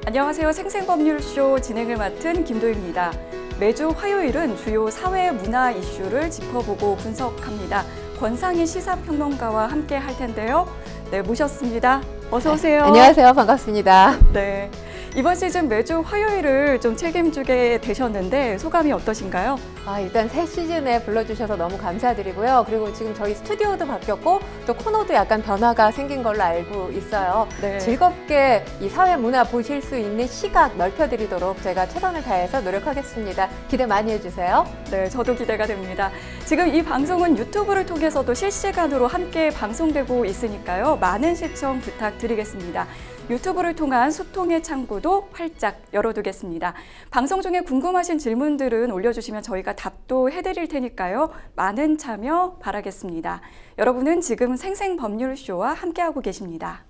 안녕하세요. 생생법률쇼 진행을 맡은 김도희입니다. 매주 화요일은 주요 사회 문화 이슈를 짚어보고 분석합니다. 권상희 시사평론가와 함께 할 텐데요. 네, 모셨습니다. 어서 오세요. 안녕하세요. 반갑습니다. 네, 이번 시즌 매주 화요일을 좀 책임지게 되셨는데 소감이 어떠신가요? 일단 새 시즌에 불러주셔서 너무 감사드리고요. 그리고 지금 저희 스튜디오도 바뀌었고 또 코너도 약간 변화가 생긴 걸로 알고 있어요. 네. 즐겁게 이 사회 문화 보실 수 있는 시각 넓혀드리도록 제가 최선을 다해서 노력하겠습니다. 기대 많이 해주세요. 네, 저도 기대가 됩니다. 지금 이 방송은 유튜브를 통해서도 실시간으로 함께 방송되고 있으니까요. 많은 시청 부탁드리겠습니다. 유튜브를 통한 소통의 창구도 활짝 열어두겠습니다. 방송 중에 궁금하신 질문들은 올려주시면 저희가 답도 해드릴 테니까요. 많은 참여 바라겠습니다. 여러분은 지금 생생법률쇼와 함께하고 계십니다.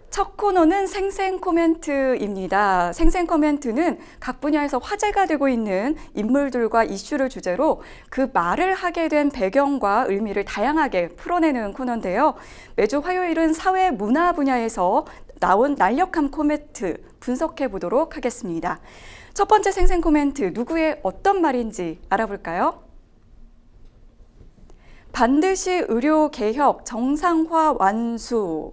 첫 코너는 생생 코멘트입니다. 생생 코멘트는 각 분야에서 화제가 되고 있는 인물들과 이슈를 주제로 그 말을 하게 된 배경과 의미를 다양하게 풀어내는 코너인데요. 매주 화요일은 사회 문화 분야에서 나온 날렵한 코멘트 분석해 보도록 하겠습니다. 첫 번째 생생 코멘트, 누구의 어떤 말인지 알아볼까요? 반드시 의료 개혁 정상화 완수.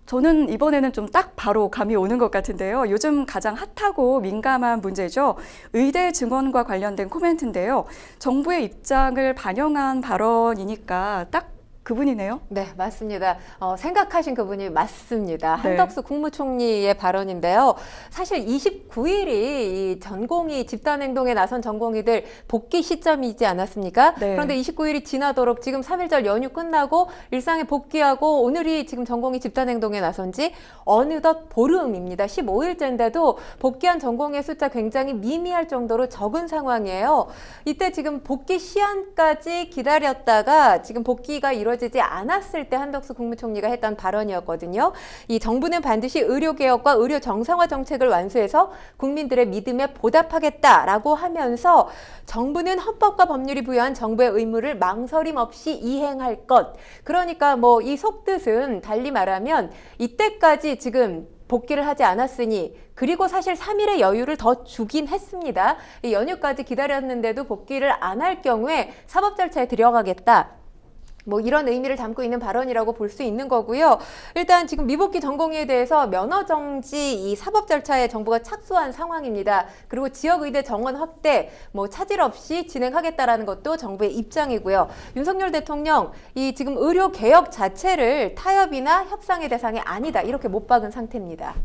저는 이번에는 좀 딱 바로 감이 오는 것 같은데요. 요즘 가장 핫하고 민감한 문제죠. 의대 증원과 관련된 코멘트인데요. 정부의 입장을 반영한 발언이니까 딱 그분이네요. 네, 맞습니다. 생각하신 그분이 맞습니다. 네. 한덕수 국무총리의 발언인데요. 사실 29일이 이 전공의 집단행동에 나선 전공의들 복귀 시점이지 않았습니까? 네. 그런데 29일이 지나도록 지금 3일절 연휴 끝나고 일상에 복귀하고 오늘이 지금 전공의 집단행동에 나선 지 어느덧 보름입니다. 15일째인데도 복귀한 전공의 숫자 굉장히 미미할 정도로 적은 상황이에요. 이때 지금 복귀 시한까지 기다렸다가 지금 복귀가 이루어지지 않았을 때 한덕수 국무총리가 했던 발언이었거든요. 이 정부는 반드시 의료개혁과 의료 정상화 정책을 완수해서 국민들의 믿음에 보답하겠다라고 하면서 정부는 헌법과 법률이 부여한 정부의 의무를 망설임 없이 이행할 것. 그러니까 뭐 이 속뜻은 달리 말하면 이때까지 지금 복귀를 하지 않았으니 그리고 사실 3일의 여유를 더 주긴 했습니다. 이 연휴까지 기다렸는데도 복귀를 안 할 경우에 사법 절차에 들어가겠다. 뭐 이런 의미를 담고 있는 발언이라고 볼 수 있는 거고요. 일단 지금 미복귀 전공의에 대해서 면허정지 이 사법 절차에 정부가 착수한 상황입니다. 그리고 지역의대 정원 확대 뭐 차질 없이 진행하겠다라는 것도 정부의 입장이고요. 윤석열 대통령 이 지금 의료 개혁 자체를 타협이나 협상의 대상이 아니다 이렇게 못 박은 상태입니다.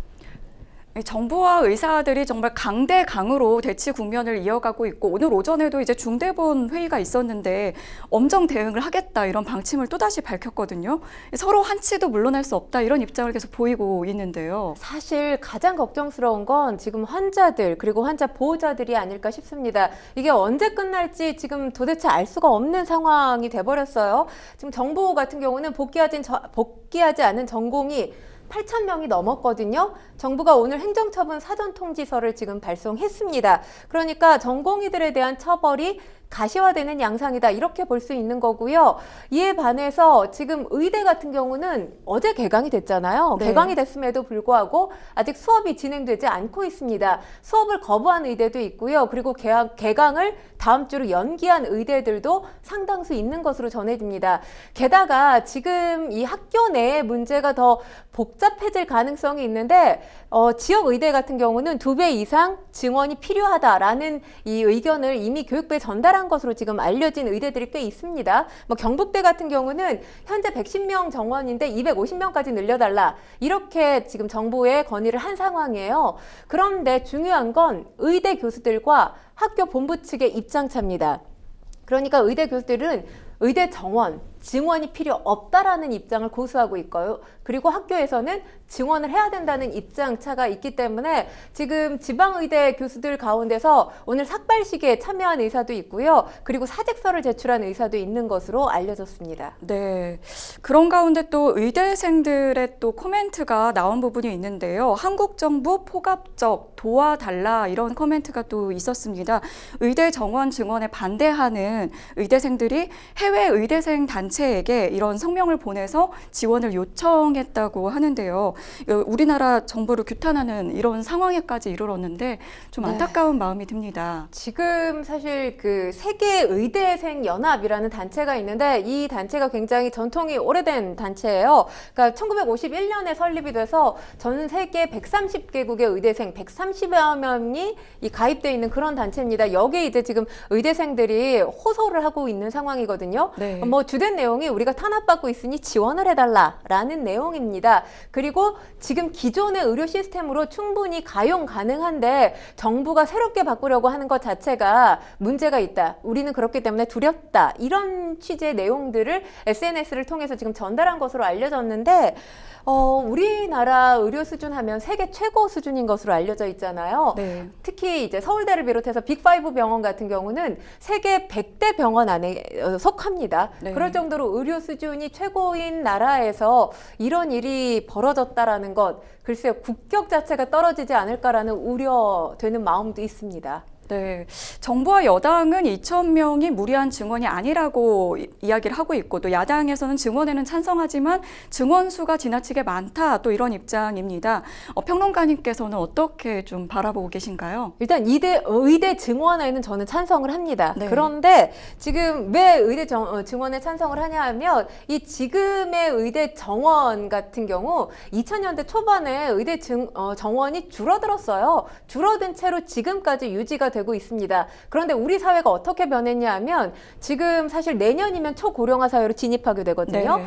정부와 의사들이 정말 강대강으로 대치 국면을 이어가고 있고 오늘 오전에도 이제 중대본 회의가 있었는데 엄정 대응을 하겠다 이런 방침을 또다시 밝혔거든요. 서로 한치도 물러날 수 없다 이런 입장을 계속 보이고 있는데요. 사실 가장 걱정스러운 건 지금 환자들 그리고 환자 보호자들이 아닐까 싶습니다. 이게 언제 끝날지 지금 도대체 알 수가 없는 상황이 돼버렸어요. 지금 정부 같은 경우는 복귀하지 않은 전공이 8,000명이 넘었거든요. 정부가 오늘 행정처분 사전통지서를 지금 발송했습니다. 그러니까 전공의들에 대한 처벌이 가시화되는 양상이다 이렇게 볼 수 있는 거고요. 이에 반해서 지금 의대 같은 경우는 어제 개강이 됐잖아요. 네. 개강이 됐음에도 불구하고 아직 수업이 진행되지 않고 있습니다. 수업을 거부한 의대도 있고요. 그리고 개강을 다음 주로 연기한 의대들도 상당수 있는 것으로 전해집니다. 게다가 지금 이 학교 내에 문제가 더 복잡해질 가능성이 있는데 지역 의대 같은 경우는 2배 이상 증원이 필요하다라는 이 의견을 이미 교육부에 전달한 것으로 지금 알려진 의대들이 꽤 있습니다. 뭐 경북대 같은 경우는 현재 110명 정원인데 250명까지 늘려달라 이렇게 지금 정부에 건의를 한 상황이에요. 그런데 중요한 건 의대 교수들과 학교 본부 측의 입장차입니다. 그러니까 의대 교수들은 의대 정원 증원이 필요 없다라는 입장을 고수하고 있고요. 그리고 학교에서는 증원을 해야 된다는 입장 차가 있기 때문에 지금 지방의대 교수들 가운데서 오늘 삭발식에 참여한 의사도 있고요. 그리고 사직서를 제출한 의사도 있는 것으로 알려졌습니다. 네. 그런 가운데 또 의대생들의 또 코멘트가 나온 부분이 있는데요. 한국 정부 포갑적 도와달라 이런 코멘트가 또 있었습니다. 의대 정원 증원에 반대하는 의대생들이 해외 의대생 단체에게 이런 성명을 보내서 지원을 요청했다고 하는데요. 우리나라 정부를 규탄하는 이런 상황에까지 이르렀는데 좀 안타까운 마음이 듭니다. 지금 사실 그 세계 의대생 연합이라는 단체가 있는데 이 단체가 굉장히 전통이 오래된 단체예요. 그러니까 1951년에 설립이 돼서 전 세계 130개국의 의대생 130여 명이 가입되어 있는 그런 단체입니다. 여기에 이제 지금 의대생들이 호소를 하고 있는 상황이거든요. 네. 뭐 주된 내용이 우리가 탄압받고 있으니 지원을 해달라라는 내용입니다. 그리고 지금 기존의 의료 시스템으로 충분히 가용 가능한데 정부가 새롭게 바꾸려고 하는 것 자체가 문제가 있다. 우리는 그렇기 때문에 두렵다. 이런 취지의 내용들을 SNS를 통해서 지금 전달한 것으로 알려졌는데 우리나라 의료 수준 하면 세계 최고 수준인 것으로 알려져 있잖아요. 네. 특히 이제 서울대를 비롯해서 빅5 병원 같은 경우는 세계 100대 병원 안에 속합니다. 네. 그럴 정도로 의료 수준이 최고인 나라에서 이런 일이 벌어졌다라는 것, 글쎄요, 국격 자체가 떨어지지 않을까라는 우려되는 마음도 있습니다. 네, 정부와 여당은 2,000명이 무리한 증원이 아니라고 이야기를 하고 있고 또 야당에서는 증원에는 찬성하지만 증원 수가 지나치게 많다 또 이런 입장입니다. 평론가님께서는 어떻게 좀 바라보고 계신가요? 일단 의대 증원에는 저는 찬성을 합니다. 네. 그런데 지금 왜 의대 증원에 찬성을 하냐 하면 이 지금의 의대 정원 같은 경우 2000년대 초반에 의대 정원이 줄어들었어요. 줄어든 채로 지금까지 유지가 되고 있습니다. 그런데 우리 사회가 어떻게 변했냐 하면 지금 사실 내년이면 초고령화 사회로 진입하게 되거든요. 네.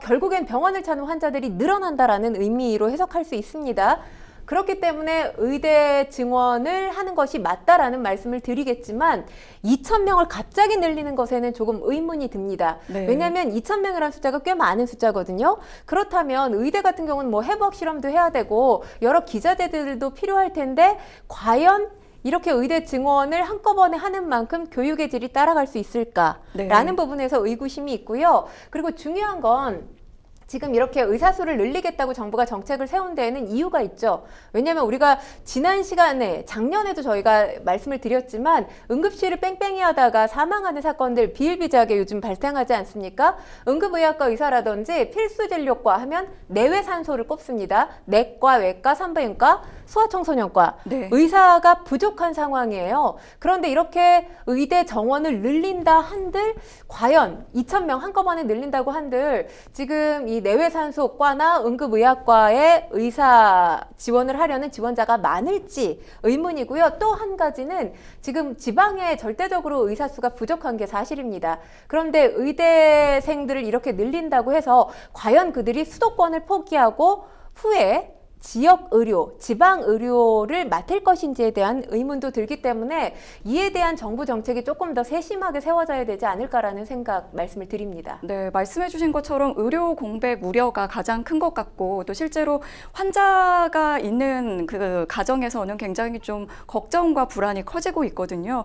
결국엔 병원을 찾는 환자들이 늘어난다라는 의미로 해석할 수 있습니다. 그렇기 때문에 의대 증원을 하는 것이 맞다라는 말씀을 드리겠지만 2,000명을 갑자기 늘리는 것에는 조금 의문이 듭니다. 네. 왜냐하면 2,000명이라는 숫자가 꽤 많은 숫자거든요. 그렇다면 의대 같은 경우는 뭐 해부학 실험도 해야 되고 여러 기자재들도 필요할 텐데 과연 이렇게 의대 증원을 한꺼번에 하는 만큼 교육의 질이 따라갈 수 있을까라는 네. 부분에서 의구심이 있고요. 그리고 중요한 건 지금 이렇게 의사 수를 늘리겠다고 정부가 정책을 세운 데에는 이유가 있죠. 왜냐하면 우리가 지난 시간에 작년에도 저희가 말씀을 드렸지만 응급실을 뺑뺑이 하다가 사망하는 사건들 비일비재하게 요즘 발생하지 않습니까? 응급의학과 의사라든지 필수진료과 하면 내외산소를 꼽습니다. 내과, 외과, 산부인과, 소아청소년과 네. 의사가 부족한 상황이에요. 그런데 이렇게 의대 정원을 늘린다 한들 과연 2,000명 한꺼번에 늘린다고 한들 지금 이 내외산소과나 응급의학과에 의사 지원을 하려는 지원자가 많을지 의문이고요. 또 한 가지는 지금 지방에 절대적으로 의사 수가 부족한 게 사실입니다. 그런데 의대생들을 이렇게 늘린다고 해서 과연 그들이 수도권을 포기하고 후에 지역 의료, 지방 의료를 맡을 것인지에 대한 의문도 들기 때문에 이에 대한 정부 정책이 조금 더 세심하게 세워져야 되지 않을까라는 생각 말씀을 드립니다. 네, 말씀해 주신 것처럼 의료 공백 우려가 가장 큰 것 같고 또 실제로 환자가 있는 그 가정에서는 굉장히 좀 걱정과 불안이 커지고 있거든요.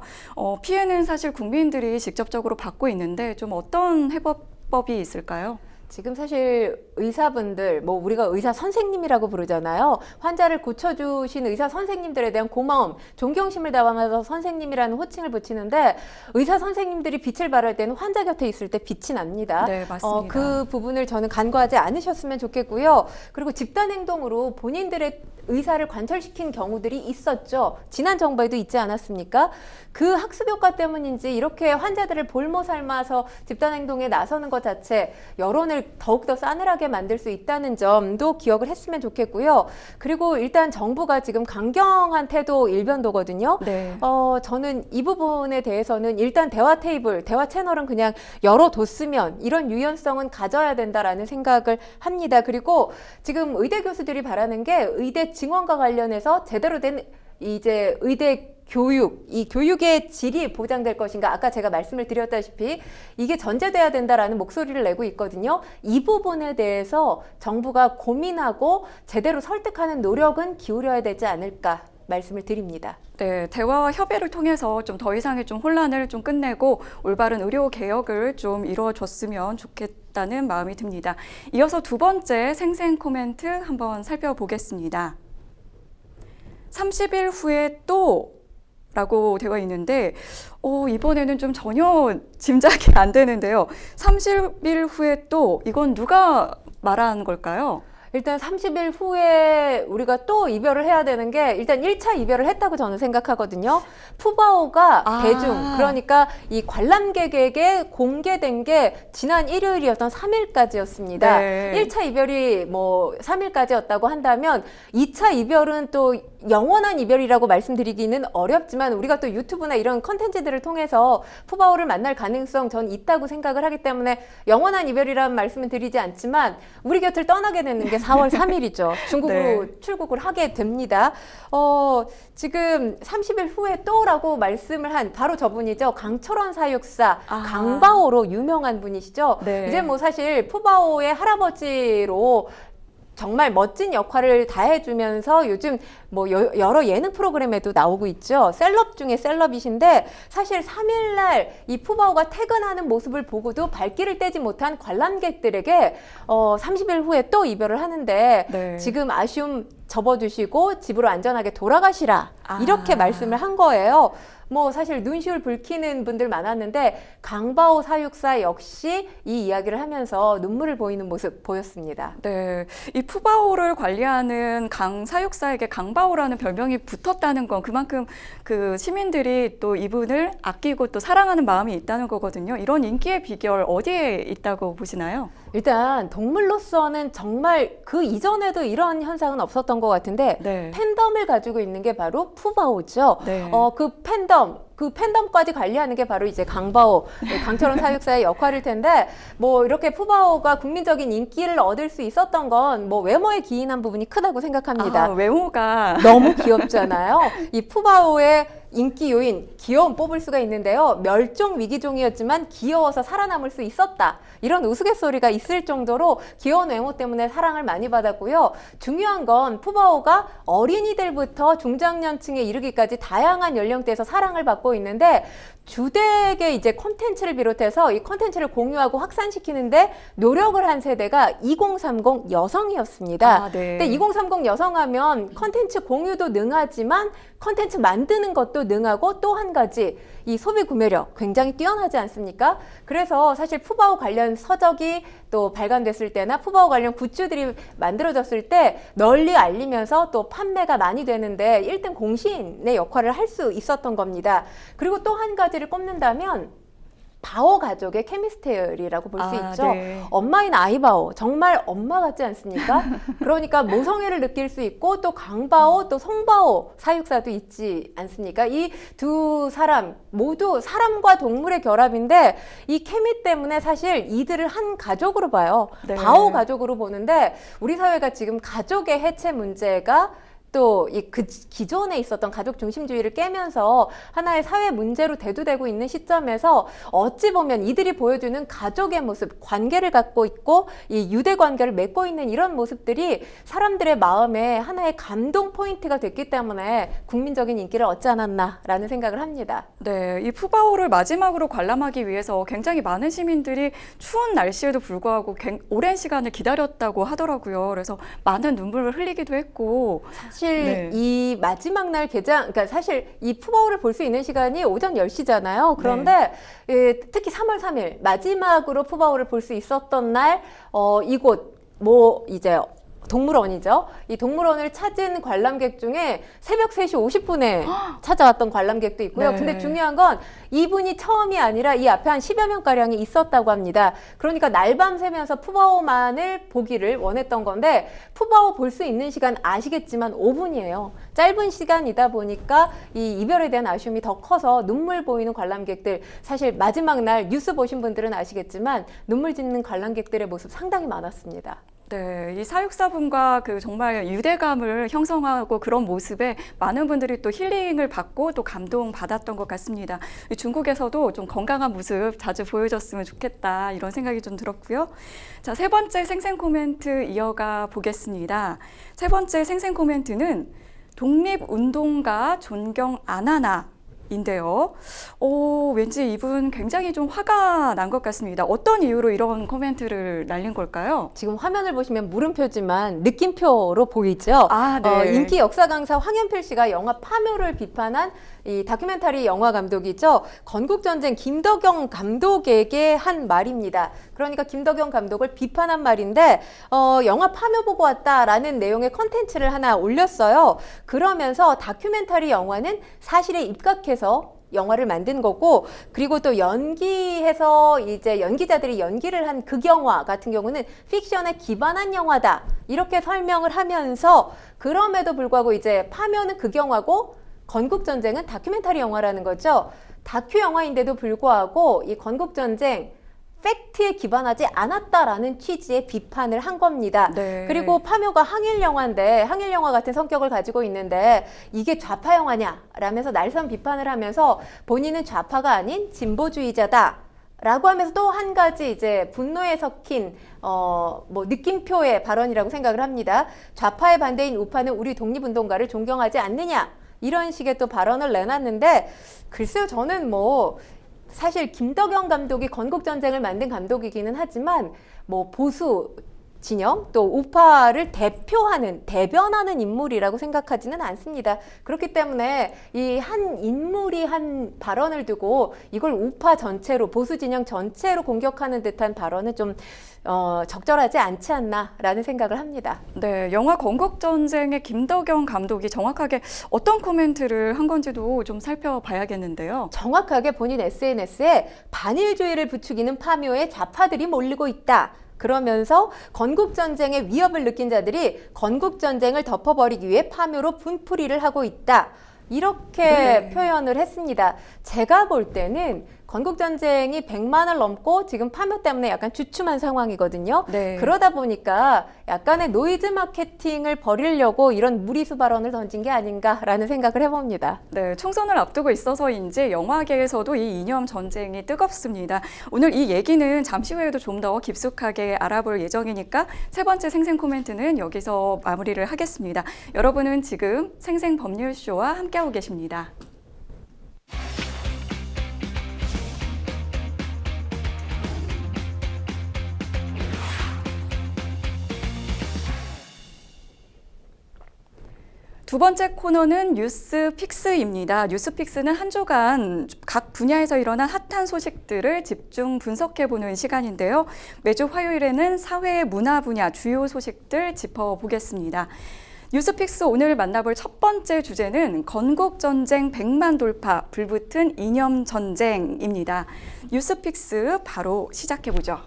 피해는 사실 국민들이 직접적으로 받고 있는데 좀 어떤 해법이 있을까요? 지금 사실 의사분들, 뭐 우리가 의사 선생님이라고 부르잖아요. 환자를 고쳐주신 의사 선생님들에 대한 고마움, 존경심을 담아서 선생님이라는 호칭을 붙이는데 의사 선생님들이 빛을 발할 때는 환자 곁에 있을 때 빛이 납니다. 네, 맞습니다. 그 부분을 저는 간과하지 않으셨으면 좋겠고요. 그리고 집단 행동으로 본인들의 의사를 관철시킨 경우들이 있었죠. 지난 정부에도 있지 않았습니까? 그 학습 효과 때문인지 이렇게 환자들을 볼모 삶아서 집단 행동에 나서는 것 자체 여론을 더욱더 싸늘하게 만들 수 있다는 점도 기억을 했으면 좋겠고요. 그리고 일단 정부가 지금 강경한 태도 일변도거든요. 네. 저는 이 부분에 대해서는 일단 대화 테이블, 대화 채널은 그냥 열어뒀으면 이런 유연성은 가져야 된다라는 생각을 합니다. 그리고 지금 의대 교수들이 바라는 게 의대 증원과 관련해서 제대로 된 이제 의대 교육, 이 교육의 질이 보장될 것인가? 아까 제가 말씀을 드렸다시피 이게 전제돼야 된다라는 목소리를 내고 있거든요. 이 부분에 대해서 정부가 고민하고 제대로 설득하는 노력은 기울여야 되지 않을까 말씀을 드립니다. 네, 대화와 협의를 통해서 좀 더 이상의 좀 혼란을 좀 끝내고 올바른 의료 개혁을 좀 이루어줬으면 좋겠다는 마음이 듭니다. 이어서 두 번째 생생 코멘트 한번 살펴보겠습니다. 30일 후에 또 라고 되어 있는데 이번에는 좀 전혀 짐작이 안 되는데요. 30일 후에 또 이건 누가 말한 걸까요? 일단 30일 후에 우리가 또 이별을 해야 되는 게 일단 1차 이별을 했다고 저는 생각하거든요. 푸바오가 대중, 그러니까 이 관람객에게 공개된 게 지난 일요일이었던 3일까지였습니다. 네. 1차 이별이 뭐 3일까지였다고 한다면 2차 이별은 또 영원한 이별이라고 말씀드리기는 어렵지만 우리가 또 유튜브나 이런 컨텐츠들을 통해서 푸바오를 만날 가능성 전 있다고 생각을 하기 때문에 영원한 이별이라는 말씀은 드리지 않지만 우리 곁을 떠나게 되는 게 4월 3일이죠. 중국으로 네. 출국을 하게 됩니다. 지금 30일 후에 또라고 말씀을 한 바로 저분이죠. 강철원 사육사 강바오로 유명한 분이시죠. 네. 이제 뭐 사실 푸바오의 할아버지로 정말 멋진 역할을 다해주면서 요즘 뭐 여러 예능 프로그램에도 나오고 있죠. 셀럽 중에 셀럽이신데 사실 3일날 이 푸바오가 퇴근하는 모습을 보고도 발길을 떼지 못한 관람객들에게 30일 후에 또 이별을 하는데 네. 지금 아쉬움 접어두시고 집으로 안전하게 돌아가시라 이렇게 말씀을 한 거예요. 뭐 사실 눈시울 붉히는 분들 많았는데 강바오 사육사 역시 이 이야기를 하면서 눈물을 보이는 모습 보였습니다. 네, 이 푸바오를 관리하는 강 사육사에게 강바오라는 별명이 붙었다는 건 그만큼 그 시민들이 또 이분을 아끼고 또 사랑하는 마음이 있다는 거거든요. 이런 인기의 비결 어디에 있다고 보시나요? 일단 동물로서는 정말 그 이전에도 이런 현상은 없었던 것 같은데 네. 팬덤을 가지고 있는 게 바로 푸바오죠. 네. 그 팬덤까지 관리하는 게 바로 이제 강바오, 강철원 사육사의 역할일 텐데 뭐 이렇게 푸바오가 국민적인 인기를 얻을 수 있었던 건 뭐 외모에 기인한 부분이 크다고 생각합니다. 외모가 너무 귀엽잖아요. 이 푸바오의 인기 요인, 귀여움 뽑을 수가 있는데요. 멸종 위기종이었지만 귀여워서 살아남을 수 있었다. 이런 우스갯소리가 있을 정도로 귀여운 외모 때문에 사랑을 많이 받았고요. 중요한 건 푸바오가 어린이들부터 중장년층에 이르기까지 다양한 연령대에서 사랑을 받고 있는데 주되게 이제 콘텐츠를 비롯해서 이 콘텐츠를 공유하고 확산시키는데 노력을 한 세대가 2030 여성이었습니다. 네. 근데 2030 여성하면 콘텐츠 공유도 능하지만 콘텐츠 만드는 것도 능하고 또 한 가지 이 소비 구매력 굉장히 뛰어나지 않습니까? 그래서 사실 푸바오 관련 서적이 또 발간됐을 때나 푸바오 관련 굿즈들이 만들어졌을 때 널리 알리면서 또 판매가 많이 되는데 1등 공신의 역할을 할 수 있었던 겁니다. 그리고 또 한 가지를 꼽는다면 바오 가족의 케미스트리라고 볼 수 있죠. 네. 엄마인 아이바오 정말 엄마 같지 않습니까? 그러니까 모성애를 느낄 수 있고 또 강바오 또 송바오 사육사도 있지 않습니까? 이 두 사람 모두 사람과 동물의 결합인데 이 케미 때문에 사실 이들을 한 가족으로 봐요. 네. 바오 가족으로 보는데 우리 사회가 지금 가족의 해체 문제가 또 그 기존에 있었던 가족 중심주의를 깨면서 하나의 사회 문제로 대두되고 있는 시점에서 어찌 보면 이들이 보여주는 가족의 모습, 관계를 갖고 있고 이 유대 관계를 맺고 있는 이런 모습들이 사람들의 마음에 하나의 감동 포인트가 됐기 때문에 국민적인 인기를 얻지 않았나라는 생각을 합니다. 네, 이 푸바오를 마지막으로 관람하기 위해서 굉장히 많은 시민들이 추운 날씨에도 불구하고 오랜 시간을 기다렸다고 하더라고요. 그래서 많은 눈물을 흘리기도 했고 사실 네. 이 마지막 날 개장, 그러니까 사실 이 푸바오를 볼 수 있는 시간이 오전 10시잖아요. 그런데 특히 3월 3일 마지막으로 푸바오를 볼 수 있었던 날 이곳 뭐 이제 동물원이죠. 이 동물원을 찾은 관람객 중에 새벽 3시 50분에 찾아왔던 관람객도 있고요. 네. 근데 중요한 건 이분이 처음이 아니라 이 앞에 한 10여 명가량이 있었다고 합니다. 그러니까 날밤 새면서 푸바오만을 보기를 원했던 건데 푸바오 볼 수 있는 시간 아시겠지만 5분이에요. 짧은 시간이다 보니까 이 이별에 대한 아쉬움이 더 커서 눈물 보이는 관람객들, 사실 마지막 날 뉴스 보신 분들은 아시겠지만 눈물 짓는 관람객들의 모습 상당히 많았습니다. 네, 이 사육사분과 그 정말 유대감을 형성하고 그런 모습에 많은 분들이 또 힐링을 받고 또 감동받았던 것 같습니다. 이 중국에서도 좀 건강한 모습 자주 보여줬으면 좋겠다 이런 생각이 좀 들었고요. 자, 세 번째 생생 코멘트 이어가 보겠습니다. 세 번째 생생 코멘트는 독립운동가 존경 안 하나 인데요. 왠지 이분 굉장히 좀 화가 난 것 같습니다. 어떤 이유로 이런 코멘트를 날린 걸까요? 지금 화면을 보시면 물음표지만 느낌표로 보이죠? 아, 네. 인기 역사 강사 황현필 씨가 영화 파묘를 비판한 이 다큐멘터리 영화 감독이죠. 건국전쟁 김덕영 감독에게 한 말입니다. 그러니까 김덕영 감독을 비판한 말인데 영화 파묘 보고 왔다라는 내용의 컨텐츠를 하나 올렸어요. 그러면서 다큐멘터리 영화는 사실에 입각해서 영화를 만든 거고, 그리고 또 연기해서 이제 연기자들이 연기를 한 극영화 같은 경우는 픽션에 기반한 영화다 이렇게 설명을 하면서, 그럼에도 불구하고 이제 파묘는 극영화고 건국전쟁은 다큐멘터리 영화라는 거죠. 다큐 영화인데도 불구하고 이 건국전쟁 팩트에 기반하지 않았다라는 취지의 비판을 한 겁니다. 네. 그리고 파묘가 항일 영화인데, 항일 영화 같은 성격을 가지고 있는데 이게 좌파 영화냐 라면서 날선 비판을 하면서 본인은 좌파가 아닌 진보주의자다 라고 하면서 또 한 가지 이제 분노에 섞인 느낌표의 발언이라고 생각을 합니다. 좌파의 반대인 우파는 우리 독립운동가를 존경하지 않느냐, 이런 식의 또 발언을 내놨는데, 글쎄요, 저는 사실 김덕영 감독이 건국전쟁을 만든 감독이기는 하지만 보수 진영 또 우파를 대변하는 인물이라고 생각하지는 않습니다. 그렇기 때문에 이 한 인물이 한 발언을 두고 이걸 우파 전체로, 보수 진영 전체로 공격하는 듯한 발언은 좀 적절하지 않지 않나라는 생각을 합니다. 네, 영화 건국전쟁의 김덕영 감독이 정확하게 어떤 코멘트를 한 건지도 좀 살펴봐야겠는데요. 정확하게 본인 SNS에 반일주의를 부추기는 파묘에 좌파들이 몰리고 있다. 그러면서 건국전쟁의 위협을 느낀 자들이 건국전쟁을 덮어버리기 위해 파묘로 분풀이를 하고 있다. 이렇게 네. 표현을 했습니다. 제가 볼 때는 건국전쟁이 100만을 넘고 지금 파묘 때문에 약간 주춤한 상황이거든요. 네. 그러다 보니까 약간의 노이즈 마케팅을 벌이려고 이런 무리수 발언을 던진 게 아닌가라는 생각을 해봅니다. 네, 총선을 앞두고 있어서인지 영화계에서도 이 이념 전쟁이 뜨겁습니다. 오늘 이 얘기는 잠시 후에도 좀 더 깊숙하게 알아볼 예정이니까 세 번째 생생 코멘트는 여기서 마무리를 하겠습니다. 여러분은 지금 생생 법률쇼와 함께하고 계십니다. 두 번째 코너는 뉴스픽스입니다. 뉴스픽스는 한 주간 각 분야에서 일어난 핫한 소식들을 집중 분석해보는 시간인데요. 매주 화요일에는 사회 문화 분야 주요 소식들 짚어보겠습니다. 뉴스픽스 오늘 만나볼 첫 번째 주제는 건국전쟁 100만 돌파, 불붙은 이념 전쟁입니다. 뉴스픽스 바로 시작해보죠.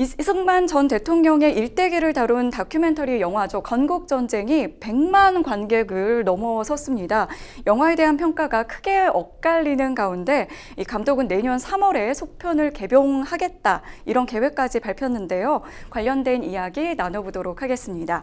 이승만 전 대통령의 일대기를 다룬 다큐멘터리 영화죠. 건국전쟁이 100만 관객을 넘어섰습니다. 영화에 대한 평가가 크게 엇갈리는 가운데 이 감독은 내년 3월에 속편을 개봉하겠다, 이런 계획까지 밝혔는데요. 관련된 이야기 나눠보도록 하겠습니다.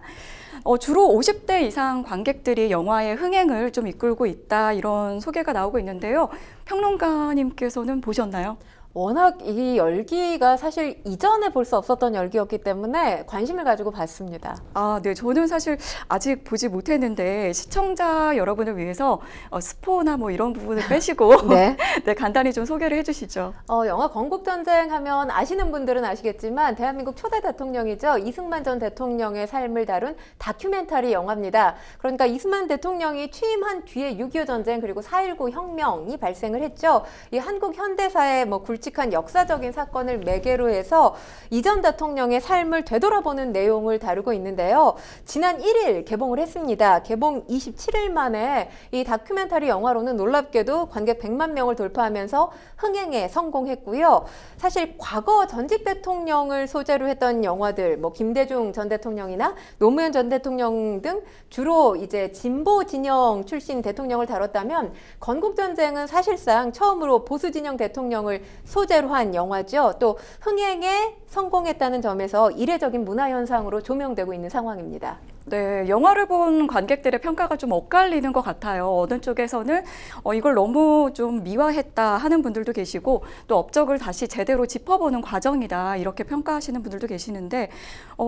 주로 50대 이상 관객들이 영화의 흥행을 좀 이끌고 있다, 이런 소개가 나오고 있는데요. 평론가님께서는 보셨나요? 워낙 이 열기가 사실 이전에 볼 수 없었던 열기였기 때문에 관심을 가지고 봤습니다. 아, 네. 저는 사실 아직 보지 못했는데 시청자 여러분을 위해서 스포나 이런 부분을 빼시고 네. 네, 간단히 좀 소개를 해주시죠. 영화 건국전쟁 하면 아시는 분들은 아시겠지만 대한민국 초대 대통령이죠. 이승만 전 대통령의 삶을 다룬 다큐멘터리 영화입니다. 그러니까 이승만 대통령이 취임한 뒤에 6.25 전쟁 그리고 4.19 혁명이 발생을 했죠. 이 한국 현대사의 굵직한 역사적인 사건을 매개로 해서 이전 대통령의 삶을 되돌아보는 내용을 다루고 있는데요. 지난 1일 개봉을 했습니다. 개봉 27일 만에 이 다큐멘터리 영화로는 놀랍게도 관객 100만 명을 돌파하면서 흥행에 성공했고요. 사실 과거 전직 대통령을 소재로 했던 영화들, 김대중 전 대통령이나 노무현 전 대통령 등 주로 이제 진보 진영 출신 대통령을 다뤘다면 건국전쟁은 사실상 처음으로 보수 진영 대통령을 소재로 한 영화죠. 또 흥행에 성공했다는 점에서 이례적인 문화 현상으로 조명되고 있는 상황입니다. 네, 영화를 본 관객들의 평가가 좀 엇갈리는 것 같아요. 어느 쪽에서는 이걸 너무 좀 미화했다 하는 분들도 계시고 또 업적을 다시 제대로 짚어보는 과정이다 이렇게 평가하시는 분들도 계시는데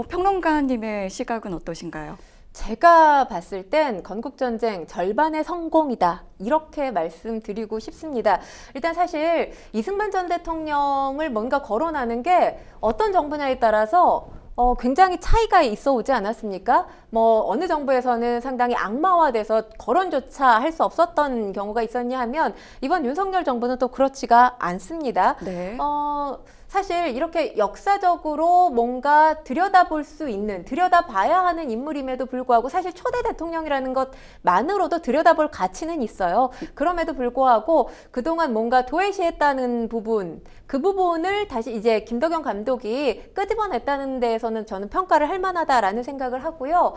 평론가님의 시각은 어떠신가요? 제가 봤을 땐 건국전쟁 절반의 성공이다 이렇게 말씀드리고 싶습니다. 일단 사실 이승만 전 대통령을 뭔가 거론하는 게 어떤 정부냐에 따라서 굉장히 차이가 있어 오지 않았습니까? 어느 정부에서는 상당히 악마화돼서 거론조차 할 수 없었던 경우가 있었냐 하면 이번 윤석열 정부는 또 그렇지가 않습니다. 네. 사실 이렇게 역사적으로 뭔가 들여다볼 수 있는, 들여다봐야 하는 인물임에도 불구하고 사실 초대 대통령이라는 것만으로도 들여다볼 가치는 있어요. 그럼에도 불구하고 그동안 뭔가 도외시했다는 부분, 그 부분을 다시 이제 김덕영 감독이 끄집어냈다는 데에서는 저는 평가를 할 만하다라는 생각을 하고요.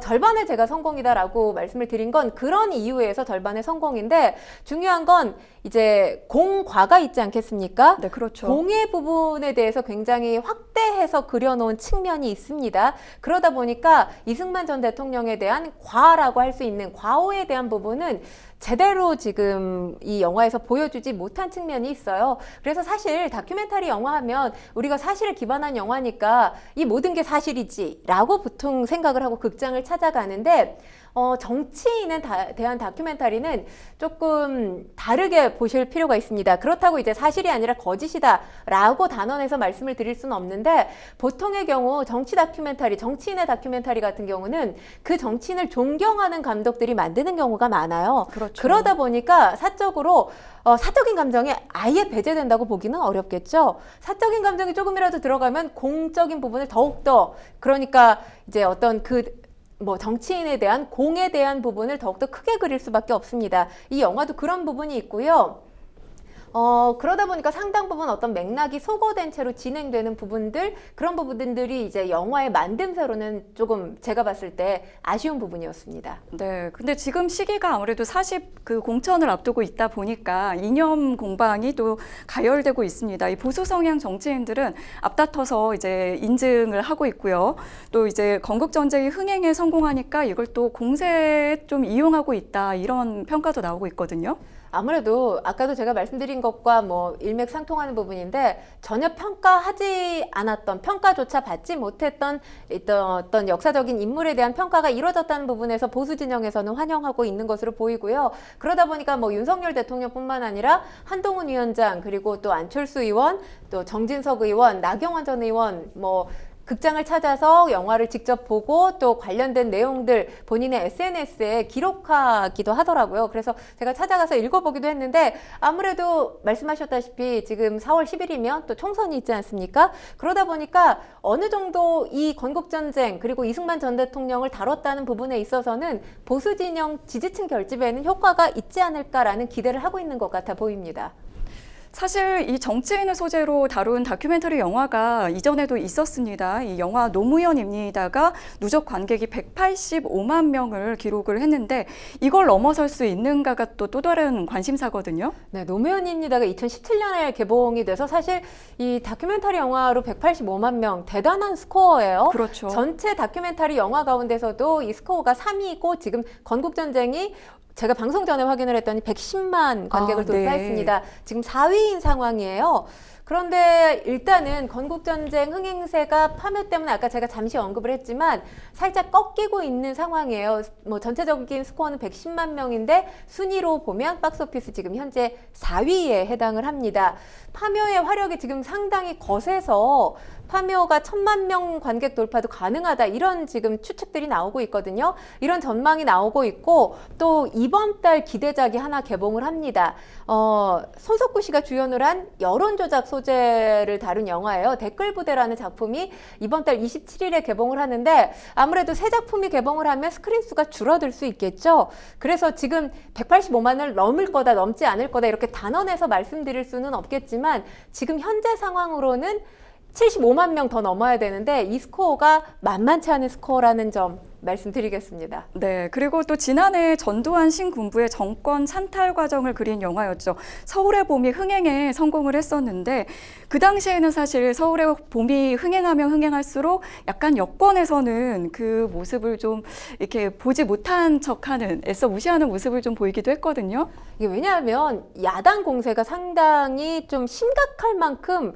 절반의 제가 성공이다라고 말씀을 드린 건 그런 이유에서 절반의 성공인데 중요한 건 이제 공과가 있지 않겠습니까? 네, 그렇죠. 공의 부분에 대해서 굉장히 확대해서 그려놓은 측면이 있습니다. 그러다 보니까 이승만 전 대통령에 대한 과라고 할 수 있는 과오에 대한 부분은 제대로 지금 이 영화에서 보여주지 못한 측면이 있어요. 그래서 사실 다큐멘터리 영화 하면 우리가 사실에 기반한 영화니까 이 모든 게 사실이지 라고 보통 생각을 하고 극장을 찾아가는데 정치인에 대한 다큐멘터리는 조금 다르게 보실 필요가 있습니다. 그렇다고 이제 사실이 아니라 거짓이다 라고 단언해서 말씀을 드릴 수는 없는데 보통의 경우 정치 다큐멘터리, 정치인의 다큐멘터리 같은 경우는 그 정치인을 존경하는 감독들이 만드는 경우가 많아요. 그렇죠. 그러다 보니까 사적으로 사적인 감정이 아예 배제된다고 보기는 어렵겠죠. 사적인 감정이 조금이라도 들어가면 공적인 부분을 더욱더 그러니까 이제 어떤 정치인에 대한 공에 대한 부분을 더욱더 크게 그릴 수밖에 없습니다. 이 영화도 그런 부분이 있고요. 그러다 보니까 상당 부분 어떤 맥락이 소거된 채로 진행되는 부분들, 그런 부분들이 이제 영화의 만듦새로는 조금 제가 봤을 때 아쉬운 부분이었습니다. 네, 근데 지금 시기가 아무래도 40 공천을 앞두고 있다 보니까 이념 공방이 또 가열되고 있습니다. 이 보수 성향 정치인들은 앞다퉈서 이제 인증을 하고 있고요. 또 이제 건국전쟁이 흥행에 성공하니까 이걸 또 공세에 좀 이용하고 있다 이런 평가도 나오고 있거든요. 아무래도 아까도 제가 말씀드린 것과 일맥상통하는 부분인데 전혀 평가하지 않았던, 평가조차 받지 못했던 어떤 역사적인 인물에 대한 평가가 이루어졌다는 부분에서 보수 진영에서는 환영하고 있는 것으로 보이고요. 그러다 보니까 윤석열 대통령뿐만 아니라 한동훈 위원장 그리고 또 안철수 의원, 또 정진석 의원, 나경원 전 의원 극장을 찾아서 영화를 직접 보고 또 관련된 내용들 본인의 SNS에 기록하기도 하더라고요. 그래서 제가 찾아가서 읽어보기도 했는데 아무래도 말씀하셨다시피 지금 4월 10일이면 또 총선이 있지 않습니까? 그러다 보니까 어느 정도 이 건국전쟁 그리고 이승만 전 대통령을 다뤘다는 부분에 있어서는 보수 진영 지지층 결집에는 효과가 있지 않을까라는 기대를 하고 있는 것 같아 보입니다. 사실 이 정치인을 소재로 다룬 다큐멘터리 영화가 이전에도 있었습니다. 이 영화 노무현입니다가 누적 관객이 185만 명을 기록을 했는데 이걸 넘어설 수 있는가가 또 다른 관심사거든요. 네, 노무현입니다가 2017년에 개봉이 돼서 사실 이 다큐멘터리 영화로 185만 명 대단한 스코어예요. 그렇죠. 전체 다큐멘터리 영화 가운데서도 이 스코어가 3위고 지금 건국전쟁이 제가 방송 전에 확인을 했더니 110만 관객을 돌파했습니다. 네. 지금 4위인 상황이에요. 그런데 일단은 건국전쟁 흥행세가 파묘 때문에 아까 제가 잠시 언급을 했지만 살짝 꺾이고 있는 상황이에요. 전체적인 스코어는 110만 명인데 순위로 보면 박스오피스 지금 현재 4위에 해당을 합니다. 파묘의 화력이 지금 상당히 거세서 파묘가 1000만 명 관객 돌파도 가능하다 이런 지금 추측들이 나오고 있거든요. 이런 전망이 나오고 있고 또 이번 달 기대작이 하나 개봉을 합니다. 손석구 씨가 주연을 한 여론조작 소재를 다룬 영화예요. 댓글부대라는 작품이 이번 달 27일에 개봉을 하는데 아무래도 새 작품이 개봉을 하면 스크린 수가 줄어들 수 있겠죠. 그래서 지금 185만을 넘을 거다 넘지 않을 거다 이렇게 단언해서 말씀드릴 수는 없겠지만 지금 현재 상황으로는 75만 명 더 넘어야 되는데 이 스코어가 만만치 않은 스코어라는 점 말씀드리겠습니다. 네, 그리고 또 지난해 전두환 신군부의 정권 찬탈 과정을 그린 영화였죠. 서울의 봄이 흥행에 성공을 했었는데 그 당시에는 사실 서울의 봄이 흥행하면 흥행할수록 약간 여권에서는 그 모습을 좀 이렇게 보지 못한 척하는, 애써 무시하는 모습을 좀 보이기도 했거든요. 이게 왜냐하면 야당 공세가 상당히 좀 심각할 만큼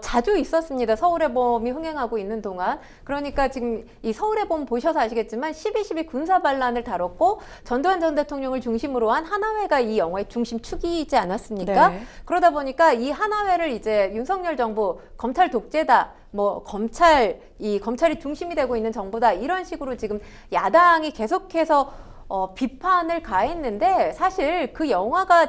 자주 있었습니다. 서울의 봄이 흥행하고 있는 동안. 그러니까 지금 이 서울의 봄 보셔서 아시겠지만 12.12 군사 반란을 다뤘고 전두환 전 대통령을 중심으로 한 하나회가 이 영화의 중심축이지 않았습니까? 네. 그러다 보니까 이 하나회를 이제 윤석열 정부 검찰 독재다. 뭐 검찰이 중심이 되고 있는 정부다. 이런 식으로 지금 야당이 계속해서 비판을 가했는데 사실 그 영화가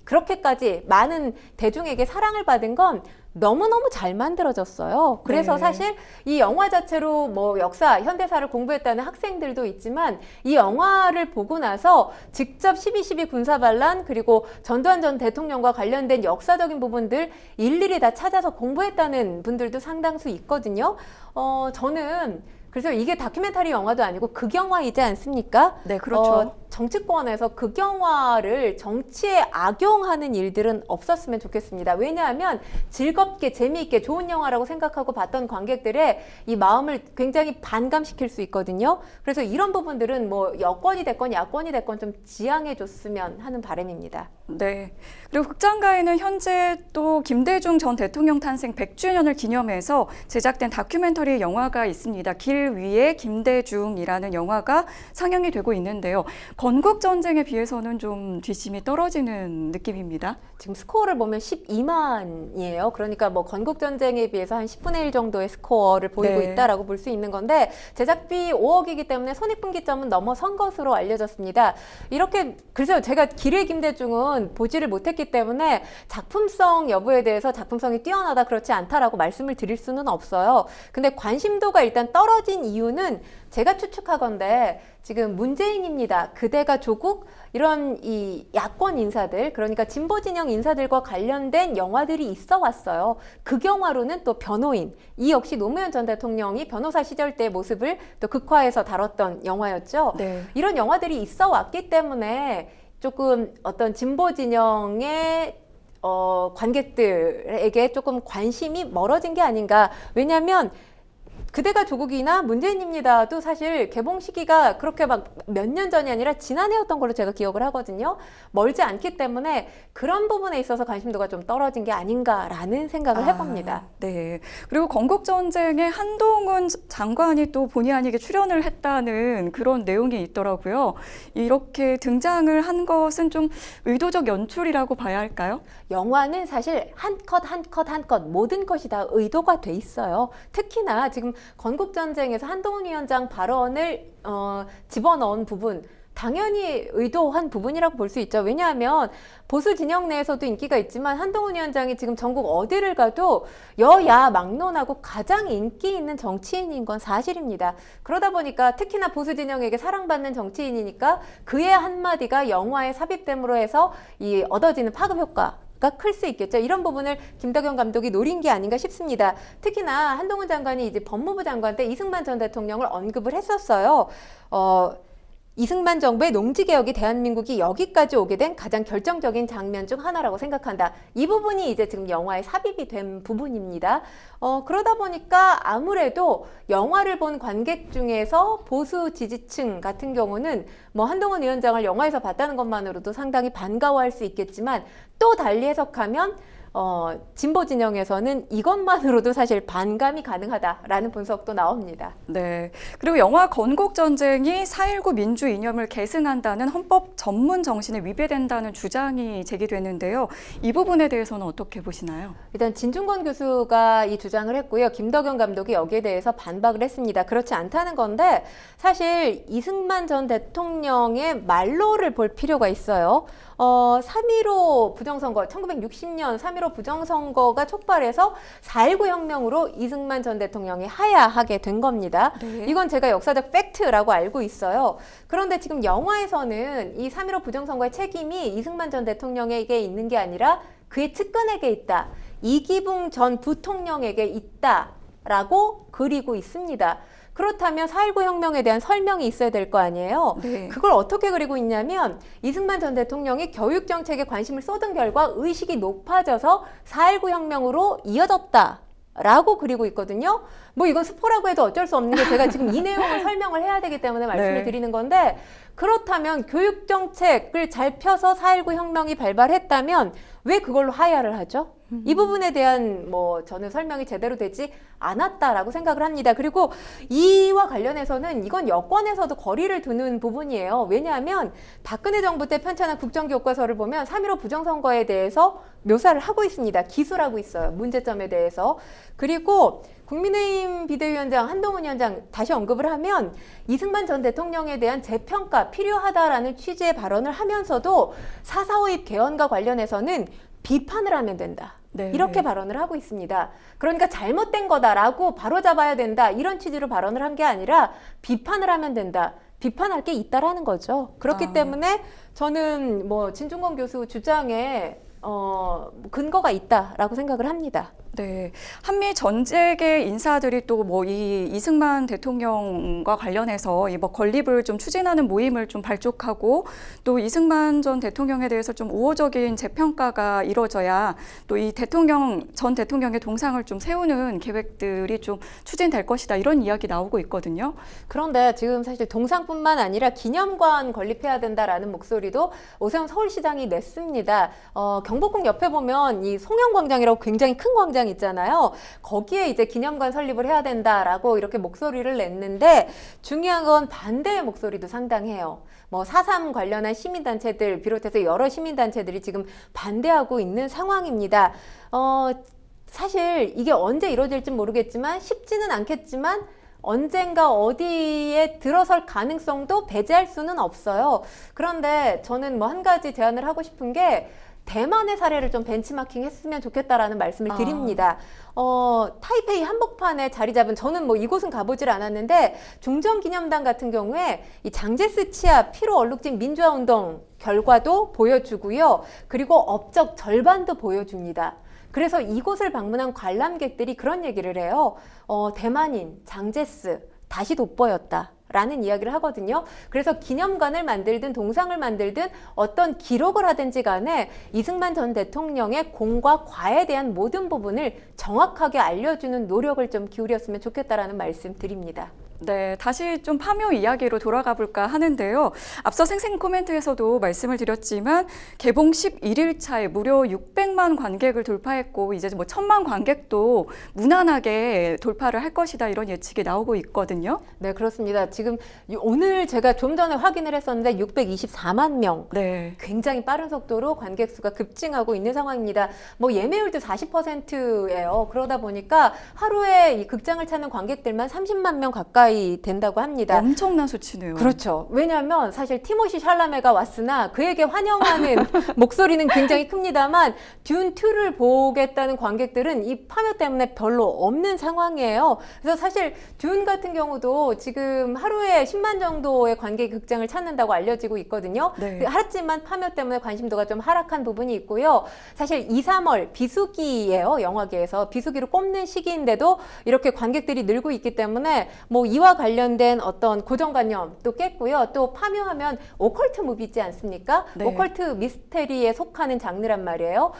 그렇게까지 많은 대중에게 사랑을 받은 건 너무너무 잘 만들어졌어요. 그래서 네. 사실 이 영화 자체로 뭐 역사, 현대사를 공부했다는 학생들도 있지만 이 영화를 보고 나서 직접 12.12 군사반란 그리고 전두환 전 대통령과 관련된 역사적인 부분들 일일이 다 찾아서 공부했다는 분들도 상당수 있거든요. 저는 그래서 이게 다큐멘터리 영화도 아니고 극영화이지 않습니까? 네, 그렇죠. 정치권에서 극영화를 정치에 악용하는 일들은 없었으면 좋겠습니다. 왜냐하면 즐겁게 재미있게 좋은 영화라고 생각하고 봤던 관객들의 이 마음을 굉장히 반감시킬 수 있거든요. 그래서 이런 부분들은 뭐 여권이 됐건 야권이 됐건 좀 지양해 줬으면 하는 바람입니다. 네. 그리고 극장가에는 현재 또 김대중 전 대통령 탄생 100주년을 기념해서 제작된 다큐멘터리 영화가 있습니다. 길 위에 김대중이라는 영화가 상영이 되고 있는데요. 건국전쟁에 비해서는 좀 뒷심이 떨어지는 느낌입니다. 지금 스코어를 보면 12만이에요. 그러니까 뭐 건국전쟁에 비해서 한 10분의 1 정도의 스코어를 보이고 네. 있다라고 볼 수 있는 건데 제작비 5억이기 때문에 손익분기점은 넘어선 것으로 알려졌습니다. 이렇게 그래서 제가 길의 김대중은 보지를 못했기 때문에 작품성 여부에 대해서 작품성이 뛰어나다 그렇지 않다라고 말씀을 드릴 수는 없어요. 근데 관심도가 일단 떨어진 이유는 제가 추측하건대 지금 문재인입니다. 그대가 조국 이런 이 야권 인사들 그러니까 진보 진영 인사들과 관련된 영화들이 있어 왔어요. 극영화로는 또 변호인 이 역시 노무현 전 대통령이 변호사 시절 때의 모습을 또 극화해서 다뤘던 영화였죠. 네. 이런 영화들이 있어 왔기 때문에 조금 어떤 진보 진영의 관객들에게 조금 관심이 멀어진 게 아닌가. 왜냐하면 그대가 조국이나 문재인입니다도 사실 개봉 시기가 그렇게 막 몇 년 전이 아니라 지난해였던 걸로 제가 기억을 하거든요. 멀지 않기 때문에 그런 부분에 있어서 관심도가 좀 떨어진 게 아닌가라는 생각을 해봅니다. 네. 그리고 건국전쟁에 한동훈 장관이 또 본의 아니게 출연을 했다는 그런 내용이 있더라고요. 이렇게 등장을 한 것은 좀 의도적 연출이라고 봐야 할까요? 영화는 사실 한 컷 한 컷 한 컷 모든 것이 다 의도가 돼 있어요. 특히나 지금 건국전쟁에서 한동훈 위원장 발언을 집어넣은 부분 당연히 의도한 부분이라고 볼 수 있죠. 왜냐하면 보수 진영 내에서도 인기가 있지만 한동훈 위원장이 지금 전국 어디를 가도 여야 막론하고 가장 인기 있는 정치인인 건 사실입니다. 그러다 보니까 특히나 보수 진영에게 사랑받는 정치인이니까 그의 한마디가 영화에 삽입됨으로 해서 이 얻어지는 파급 효과 가 클 수 있겠죠. 이런 부분을 김덕영 감독이 노린 게 아닌가 싶습니다. 특히나 한동훈 장관이 이제 법무부 장관 때 이승만 전 대통령을 언급을 했었어요. 이승만 정부의 농지개혁이 대한민국이 여기까지 오게 된 가장 결정적인 장면 중 하나라고 생각한다. 이 부분이 이제 지금 영화에 삽입이 된 부분입니다. 그러다 보니까 아무래도 영화를 본 관객 중에서 보수 지지층 같은 경우는 뭐 한동훈 위원장을 영화에서 봤다는 것만으로도 상당히 반가워할 수 있겠지만 또 달리 해석하면 진보 진영에서는 이것만으로도 사실 반감이 가능하다라는 분석도 나옵니다. 네. 그리고 영화 건국전쟁이 4.19 민주 이념을 계승한다는 헌법 전문 정신에 위배된다는 주장이 제기되는데요. 이 부분에 대해서는 어떻게 보시나요? 일단 진중권 교수가 이 주장을 했고요. 김덕영 감독이 여기에 대해서 반박을 했습니다. 그렇지 않다는 건데 사실 이승만 전 대통령의 말로를 볼 필요가 있어요. 3.15 부정선거, 1960년 3.15 부정선거가 촉발해서 4.19 혁명으로 이승만 전 대통령이 하야하게 된 겁니다. 네. 이건 제가 역사적 팩트라고 알고 있어요. 그런데 지금 영화에서는 이 3.15 부정선거의 책임이 이승만 전 대통령에게 있는 게 아니라 그의 측근에게 있다. 이기붕 전 부통령에게 있다라고 그리고 있습니다. 그렇다면 4.19 혁명에 대한 설명이 있어야 될 거 아니에요. 네. 그걸 어떻게 그리고 있냐면 이승만 전 대통령이 교육 정책에 관심을 쏟은 결과 의식이 높아져서 4.19 혁명으로 이어졌다. 라고 그리고 있거든요. 뭐 이건 스포라고 해도 어쩔 수 없는 게 제가 지금 이 내용을 설명을 해야 되기 때문에 말씀을 네. 드리는 건데, 그렇다면 교육 정책을 잘 펴서 4.19 혁명이 발발했다면 왜 그걸로 하야를 하죠? 이 부분에 대한 뭐 저는 설명이 제대로 되지 않았다라고 생각을 합니다. 그리고 이와 관련해서는 이건 여권에서도 거리를 두는 부분이에요. 왜냐하면 박근혜 정부 때 편찬한 국정교과서를 보면 3.15 부정선거에 대해서 묘사를 하고 있습니다. 기술하고 있어요. 문제점에 대해서. 그리고 국민의힘 비대위원장 한동훈 위원장 다시 언급을 하면 이승만 전 대통령에 대한 재평가 필요하다라는 취지의 발언을 하면서도 4.4.5입 개헌과 관련해서는 비판을 하면 된다. 네. 이렇게 발언을 하고 있습니다. 그러니까 잘못된 거다라고 바로잡아야 된다. 이런 취지로 발언을 한 게 아니라 비판을 하면 된다. 비판할 게 있다라는 거죠. 그렇기 때문에 저는 뭐 진중권 교수 주장에 근거가 있다라고 생각을 합니다. 네, 한미 전쟁의 인사들이 또 뭐 이 이승만 대통령과 관련해서 이 뭐 건립을 좀 추진하는 모임을 좀 발족하고 또 이승만 전 대통령에 대해서 좀 우호적인 재평가가 이루어져야 또 이 전 대통령의 동상을 좀 세우는 계획들이 좀 추진될 것이다 이런 이야기 나오고 있거든요. 그런데 지금 사실 동상뿐만 아니라 기념관 건립해야 된다라는 목소리도 오세훈 서울시장이 냈습니다. 경복궁 옆에 보면 이 송영광장이라고 굉장히 큰 광장 있잖아요. 거기에 이제 기념관 설립을 해야 된다라고 이렇게 목소리를 냈는데 중요한 건 반대의 목소리도 상당해요. 뭐 4.3 관련한 시민단체들 비롯해서 여러 시민단체들이 지금 반대하고 있는 상황입니다. 사실 이게 언제 이루어질지 모르겠지만 쉽지는 않겠지만 언젠가 어디에 들어설 가능성도 배제할 수는 없어요. 그런데 저는 뭐 한 가지 제안을 하고 싶은 게 대만의 사례를 좀 벤치마킹 했으면 좋겠다라는 말씀을 드립니다. 타이페이 한복판에 자리 잡은, 저는 뭐 이곳은 가보질 않았는데 중정기념당 같은 경우에 이 장제스 치아 피로 얼룩진 민주화운동 결과도 보여주고요. 그리고 업적 절반도 보여줍니다. 그래서 이곳을 방문한 관람객들이 그런 얘기를 해요. 대만인 장제스 다시 돋보였다. 라는 이야기를 하거든요. 그래서 기념관을 만들든 동상을 만들든 어떤 기록을 하든지 간에 이승만 전 대통령의 공과 과에 대한 모든 부분을 정확하게 알려주는 노력을 좀 기울였으면 좋겠다라는 말씀 드립니다. 네, 다시 좀 파묘 이야기로 돌아가 볼까 하는데요. 앞서 생생 코멘트에서도 말씀을 드렸지만 개봉 11일차에 무려 600만 관객을 돌파했고 이제 뭐 1000만 관객도 무난하게 돌파를 할 것이다 이런 예측이 나오고 있거든요. 네, 그렇습니다. 지금 오늘 제가 좀 전에 확인을 했었는데 624만 명. 네. 굉장히 빠른 속도로 관객 수가 급증하고 있는 상황입니다. 뭐 예매율도 40%예요. 그러다 보니까 하루에 이 극장을 찾는 관객들만 30만 명 가까이 된다고 합니다. 엄청난 수치네요. 그렇죠. 왜냐하면 사실 티모시 샬라메가 왔으나 그에게 환영하는 목소리는 굉장히 큽니다만 듄2를 보겠다는 관객들은 이 파묘 때문에 별로 없는 상황이에요. 그래서 사실 듄 같은 경우도 지금 하루에 10만 정도의 관객이 극장을 찾는다고 알려지고 있거든요. 네. 하지만 파묘 때문에 관심도가 좀 하락한 부분이 있고요. 사실 2, 3월 비수기예요. 영화계에서 비수기로 꼽는 시기인데도 이렇게 관객들이 늘고 있기 때문에 뭐 이와 관련된 어떤 고정관념도 깼고요. 또 파묘하면 오컬트 무비 있지 않습니까? 네. 오컬트 미스테리에 속하는 장르란 말이에요.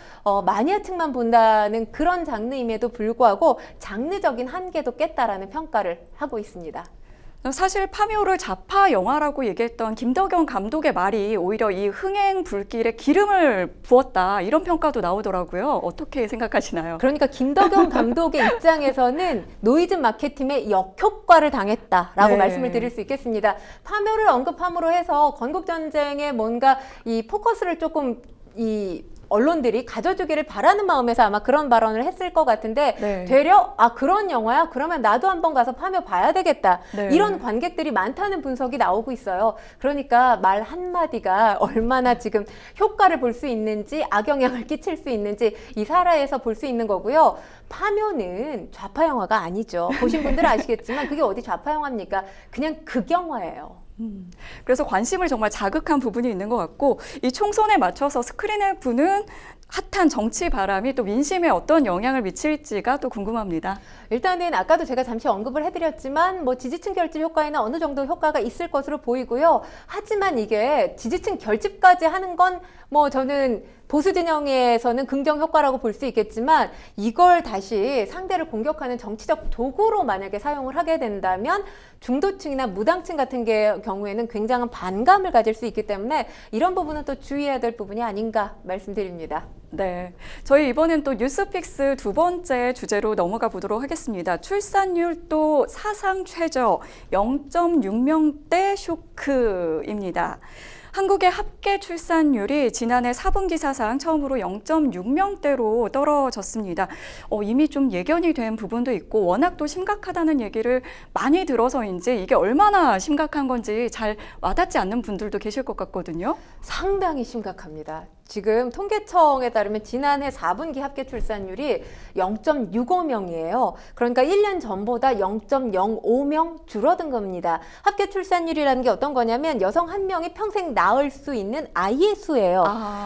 마니아층만 본다는 그런 장르임에도 불구하고 장르적인 한계도 깼다라는 평가를 하고 있습니다. 사실 파묘를 좌파 영화라고 얘기했던 김덕영 감독의 말이 오히려 이 흥행 불길에 기름을 부었다 이런 평가도 나오더라고요. 어떻게 생각하시나요? 그러니까 김덕영 감독의 입장에서는 노이즈 마케팅의 역효과를 당했다라고 네. 말씀을 드릴 수 있겠습니다. 파묘를 언급함으로 해서 건국전쟁에 뭔가 이 포커스를 조금 언론들이 가져주기를 바라는 마음에서 아마 그런 발언을 했을 것 같은데 네. 되려 그런 영화야? 그러면 나도 한번 가서 파묘 봐야 되겠다. 네. 이런 관객들이 많다는 분석이 나오고 있어요. 그러니까 말 한마디가 얼마나 지금 효과를 볼 수 있는지 악영향을 끼칠 수 있는지 이 사례에서 볼 수 있는 거고요. 파묘는 좌파 영화가 아니죠. 보신 분들은 아시겠지만 그게 어디 좌파 영화입니까? 그냥 극영화예요. 그래서 관심을 정말 자극한 부분이 있는 것 같고 이 총선에 맞춰서 스크린 F는 핫한 정치 바람이 또 민심에 어떤 영향을 미칠지가 또 궁금합니다. 일단은 아까도 제가 잠시 언급을 해드렸지만 뭐 지지층 결집 효과에는 어느 정도 효과가 있을 것으로 보이고요. 하지만 이게 지지층 결집까지 하는 건 뭐 저는 보수 진영에서는 긍정 효과라고 볼 수 있겠지만 이걸 다시 상대를 공격하는 정치적 도구로 만약에 사용을 하게 된다면 중도층이나 무당층 같은 경우에는 굉장한 반감을 가질 수 있기 때문에 이런 부분은 또 주의해야 될 부분이 아닌가 말씀드립니다. 네, 저희 이번엔 또 뉴스픽스 두 번째 주제로 넘어가 보도록 하겠습니다. 출산율 또 사상 최저 0.6명대 쇼크입니다. 한국의 합계 출산율이 지난해 4분기 사상 처음으로 0.6명대로 떨어졌습니다. 이미 좀 예견이 된 부분도 있고 워낙 또 심각하다는 얘기를 많이 들어서인지 이게 얼마나 심각한 건지 잘 와닿지 않는 분들도 계실 것 같거든요. 상당히 심각합니다. 지금 통계청에 따르면 지난해 4분기 합계 출산율이 0.65명이에요. 그러니까 1년 전보다 0.05명 줄어든 겁니다. 합계 출산율이라는 게 어떤 거냐면 여성 한 명이 평생 낳을 수 있는 아이의 수예요.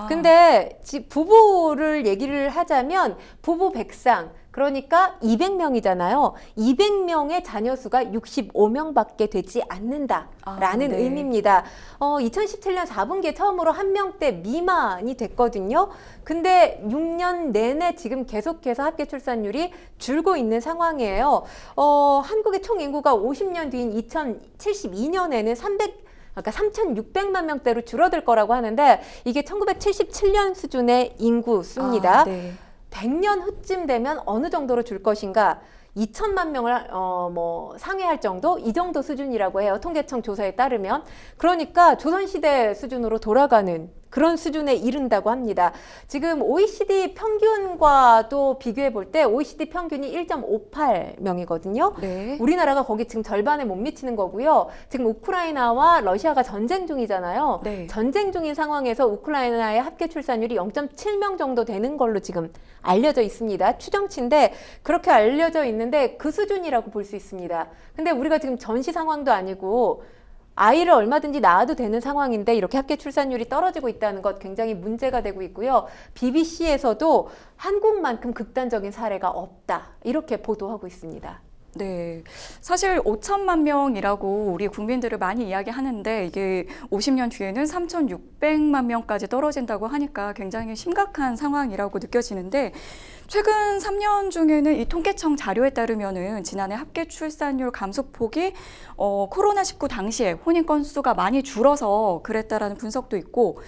근데 부부를 얘기를 하자면 부부 100상, 그러니까 200명이잖아요. 200명의 자녀 수가 65명밖에 되지 않는다라는 네. 의미입니다. 2017년 4분기에 처음으로 한 명대 미만이 됐거든요. 근데 6년 내내 지금 계속해서 합계 출산율이 줄고 있는 상황이에요. 한국의 총 인구가 50년 뒤인 2072년에는 3,600만 명대로 줄어들 거라고 하는데 이게 1977년 수준의 인구 수입니다. 네. 100년 후쯤 되면 어느 정도로 줄 것인가? 2천만 명을 상회할 정도? 이 정도 수준이라고 해요. 통계청 조사에 따르면. 그러니까 조선시대 수준으로 돌아가는 그런 수준에 이른다고 합니다. 지금 OECD 평균과도 비교해 볼 때 OECD 평균이 1.58명이거든요. 네. 우리나라가 거기 지금 절반에 못 미치는 거고요. 지금 우크라이나와 러시아가 전쟁 중이잖아요. 네. 전쟁 중인 상황에서 우크라이나의 합계 출산율이 0.7명 정도 되는 걸로 지금 알려져 있습니다. 추정치인데 그렇게 알려져 있는데 그 수준이라고 볼 수 있습니다. 근데 우리가 지금 전시 상황도 아니고 아이를 얼마든지 낳아도 되는 상황인데 이렇게 합계 출산율이 떨어지고 있다는 것 굉장히 문제가 되고 있고요. BBC에서도 한국만큼 극단적인 사례가 없다 이렇게 보도하고 있습니다. 네, 사실 5천만 명이라고 우리 국민들을 많이 이야기하는데 이게 50년 뒤에는 3,600만 명까지 떨어진다고 하니까 굉장히 심각한 상황이라고 느껴지는데 최근 3년 중에는 이 통계청 자료에 따르면은 지난해 합계 출산율 감소폭이 코로나19 당시에 혼인 건수가 많이 줄어서 그랬다라는 분석도 있고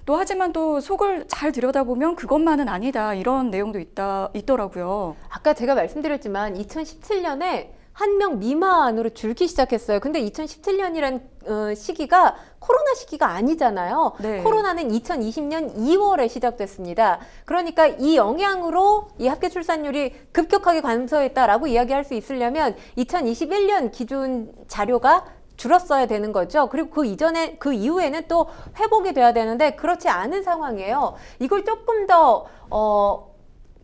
또 하지만 또 속을 잘 들여다보면 그것만은 아니다 이런 내용도 있더라고요. 아까 제가 말씀드렸지만 2017년에 한 명 미만으로 줄기 시작했어요. 근데 2017년이란 시기가 코로나 시기가 아니잖아요. 네. 코로나는 2020년 2월에 시작됐습니다. 그러니까 이 영향으로 이 합계 출산율이 급격하게 감소했다라고 이야기할 수 있으려면 2021년 기준 자료가 줄었어야 되는 거죠. 그리고 그 이후에는 또 회복이 돼야 되는데 그렇지 않은 상황이에요. 이걸 조금 더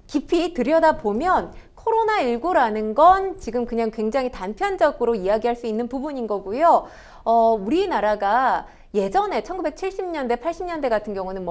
깊이 들여다보면 코로나19라는 건 지금 그냥 굉장히 단편적으로 이야기할 수 있는 부분인 거고요. 우리나라가 예전에 1970년대, 80년대 같은 경우는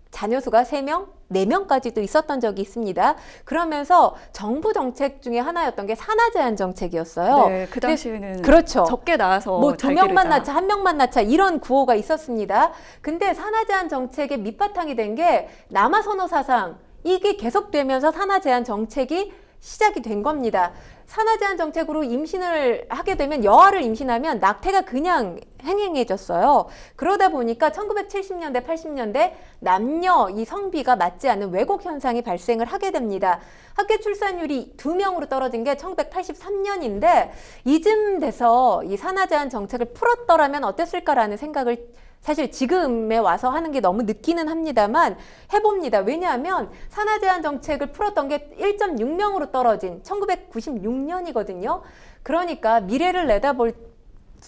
자녀 수가 3명, 4명까지도 있었던 적이 있습니다. 그러면서 정부 정책 중에 하나였던 게 산하 제한 정책이었어요. 네, 그 당시에는 그렇죠. 적게 낳아서 2명만 낳자, 1명만 낳자 이런 구호가 있었습니다. 근데 산하 제한 정책의 밑바탕이 된 게 남아 선호 사상 이게 계속되면서 산하 제한 정책이 시작이 된 겁니다. 산하 제한 정책으로 임신을 하게 되면 여아를 임신하면 낙태가 그냥 행행해졌어요. 그러다 보니까 1970년대, 80년대 남녀 이 성비가 맞지 않는 왜곡 현상이 발생을 하게 됩니다. 합계 출산율이 2명으로 떨어진 게 1983년인데 이쯤 돼서 이 산하 제한 정책을 풀었더라면 어땠을까라는 생각을 사실 지금에 와서 하는 게 너무 늦기는 합니다만 해봅니다. 왜냐하면 산하 제한 정책을 풀었던 게 1.6명으로 떨어진 1996년이거든요. 그러니까 미래를 내다볼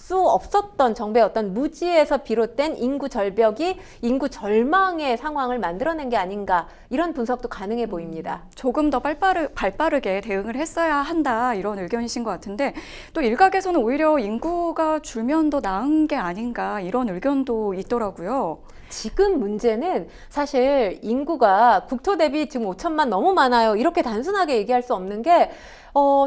수 없었던 정부의 어떤 무지에서 비롯된 인구 절벽이 인구 절망의 상황을 만들어낸 게 아닌가 이런 분석도 가능해 보입니다. 조금 더 발빠르게 대응을 했어야 한다 이런 의견이신 것 같은데 또 일각에서는 오히려 인구가 줄면 더 나은 게 아닌가 이런 의견도 있더라고요. 지금 문제는 사실 인구가 국토 대비 지금 5천만 너무 많아요. 이렇게 단순하게 얘기할 수 없는 게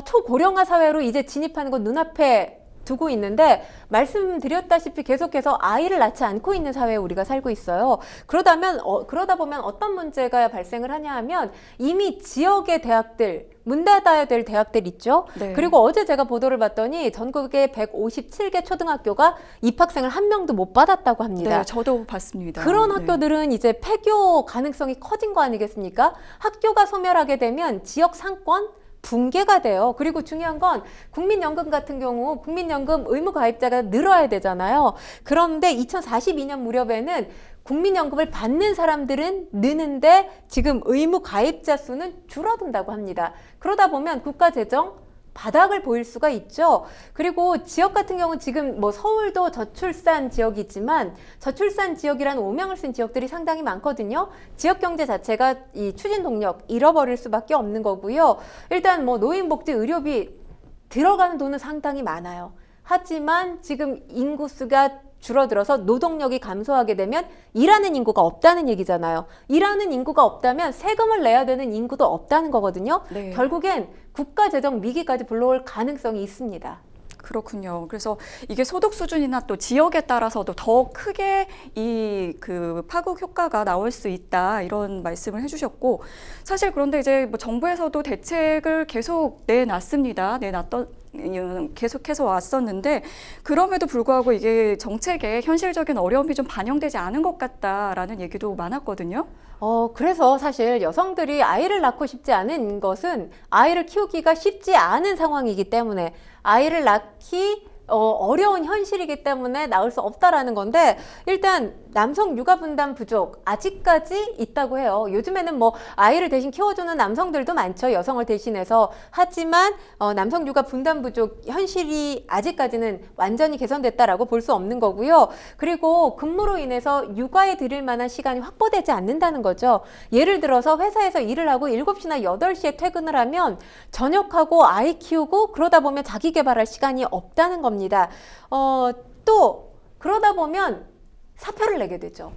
초고령화 사회로 이제 진입하는 건 눈앞에 두고 있는데 말씀드렸다시피 계속해서 아이를 낳지 않고 있는 사회에 우리가 살고 있어요. 그러다 보면 어떤 문제가 발생을 하냐 하면 이미 지역의 대학들 문 닫아야 될 대학들 있죠. 네. 그리고 어제 제가 보도를 봤더니 전국에 157개 초등학교가 입학생을 한 명도 못 받았다고 합니다. 네, 저도 봤습니다. 그런 네. 학교들은 이제 폐교 가능성이 커진 거 아니겠습니까? 학교가 소멸하게 되면 지역 상권 붕괴가 돼요. 그리고 중요한 건 국민연금 같은 경우 국민연금 의무 가입자가 늘어야 되잖아요. 그런데 2042년 무렵에는 국민연금을 받는 사람들은 느는데 지금 의무 가입자 수는 줄어든다고 합니다. 그러다 보면 국가 재정 바닥을 보일 수가 있죠. 그리고 지역 같은 경우는 지금 뭐 서울도 저출산 지역이지만 저출산 지역이라는 오명을 쓴 지역들이 상당히 많거든요. 지역 경제 자체가 이 추진 동력 잃어버릴 수밖에 없는 거고요. 일단 뭐 노인복지 의료비 들어가는 돈은 상당히 많아요. 하지만 지금 인구수가 줄어들어서 노동력이 감소하게 되면 일하는 인구가 없다는 얘기잖아요. 일하는 인구가 없다면 세금을 내야 되는 인구도 없다는 거거든요. 네. 결국엔 국가재정 위기까지 불러올 가능성이 있습니다. 그렇군요. 그래서 이게 소득 수준이나 또 지역에 따라서도 더 크게 이 그 파급 효과가 나올 수 있다 이런 말씀을 해주셨고 사실 그런데 이제 뭐 정부에서도 대책을 계속 내놨습니다. 계속해서 왔었는데 그럼에도 불구하고 이게 정책에 현실적인 어려움이 좀 반영되지 않은 것 같다라는 얘기도 많았거든요. 그래서 사실 여성들이 아이를 낳고 싶지 않은 것은 아이를 키우기가 쉽지 않은 상황이기 때문에 아이를 낳기 어려운 현실이기 때문에 낳을 수 없다라는 건데 일단 남성 육아 분담 부족 아직까지 있다고 해요. 요즘에는 뭐 아이를 대신 키워주는 남성들도 많죠. 여성을 대신해서. 하지만 남성 육아 분담 부족 현실이 아직까지는 완전히 개선됐다라고 볼 수 없는 거고요. 그리고 근무로 인해서 육아에 드릴 만한 시간이 확보되지 않는다는 거죠. 예를 들어서 회사에서 일을 하고 7시나 8시에 퇴근을 하면 저녁하고 아이 키우고 그러다 보면 자기 개발할 시간이 없다는 겁니다. 또 그러다 보면 사표를 내게 되죠.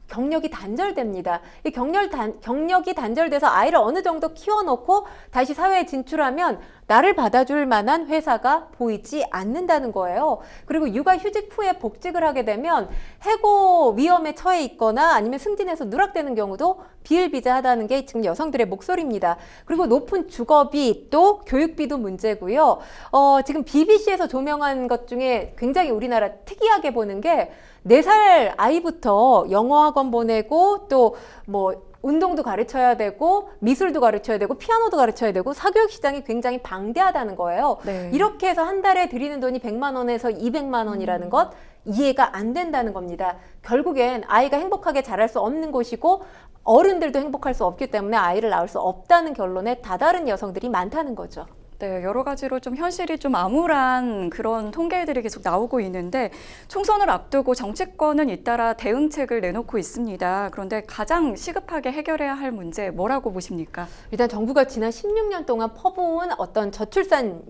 경력이 단절됩니다. 이 경력이 단절돼서 아이를 어느 정도 키워놓고 다시 사회에 진출하면 나를 받아줄 만한 회사가 보이지 않는다는 거예요. 그리고 육아휴직 후에 복직을 하게 되면 해고 위험에 처해 있거나 아니면 승진해서 누락되는 경우도 비일비재하다는 게 지금 여성들의 목소리입니다. 그리고 높은 주거비 또 교육비도 문제고요. 지금 BBC에서 조명한 것 중에 굉장히 우리나라 특이하게 보는 게 4살 아이부터 영어학원 보내고 또 뭐 운동도 가르쳐야 되고 미술도 가르쳐야 되고 피아노도 가르쳐야 되고 사교육 시장이 굉장히 방대하다는 거예요. 네. 이렇게 해서 한 달에 들이는 돈이 100만 원에서 200만 원이라는 것 이해가 안 된다는 겁니다. 결국엔 아이가 행복하게 자랄 수 없는 곳이고 어른들도 행복할 수 없기 때문에 아이를 낳을 수 없다는 결론에 다다른 여성들이 많다는 거죠. 네, 여러 가지로 좀 현실이 좀 암울한 그런 통계들이 계속 나오고 있는데 총선을 앞두고 정치권은 잇따라 대응책을 내놓고 있습니다. 그런데 가장 시급하게 해결해야 할 문제 뭐라고 보십니까? 일단 정부가 지난 16년 동안 퍼부은 어떤 저출생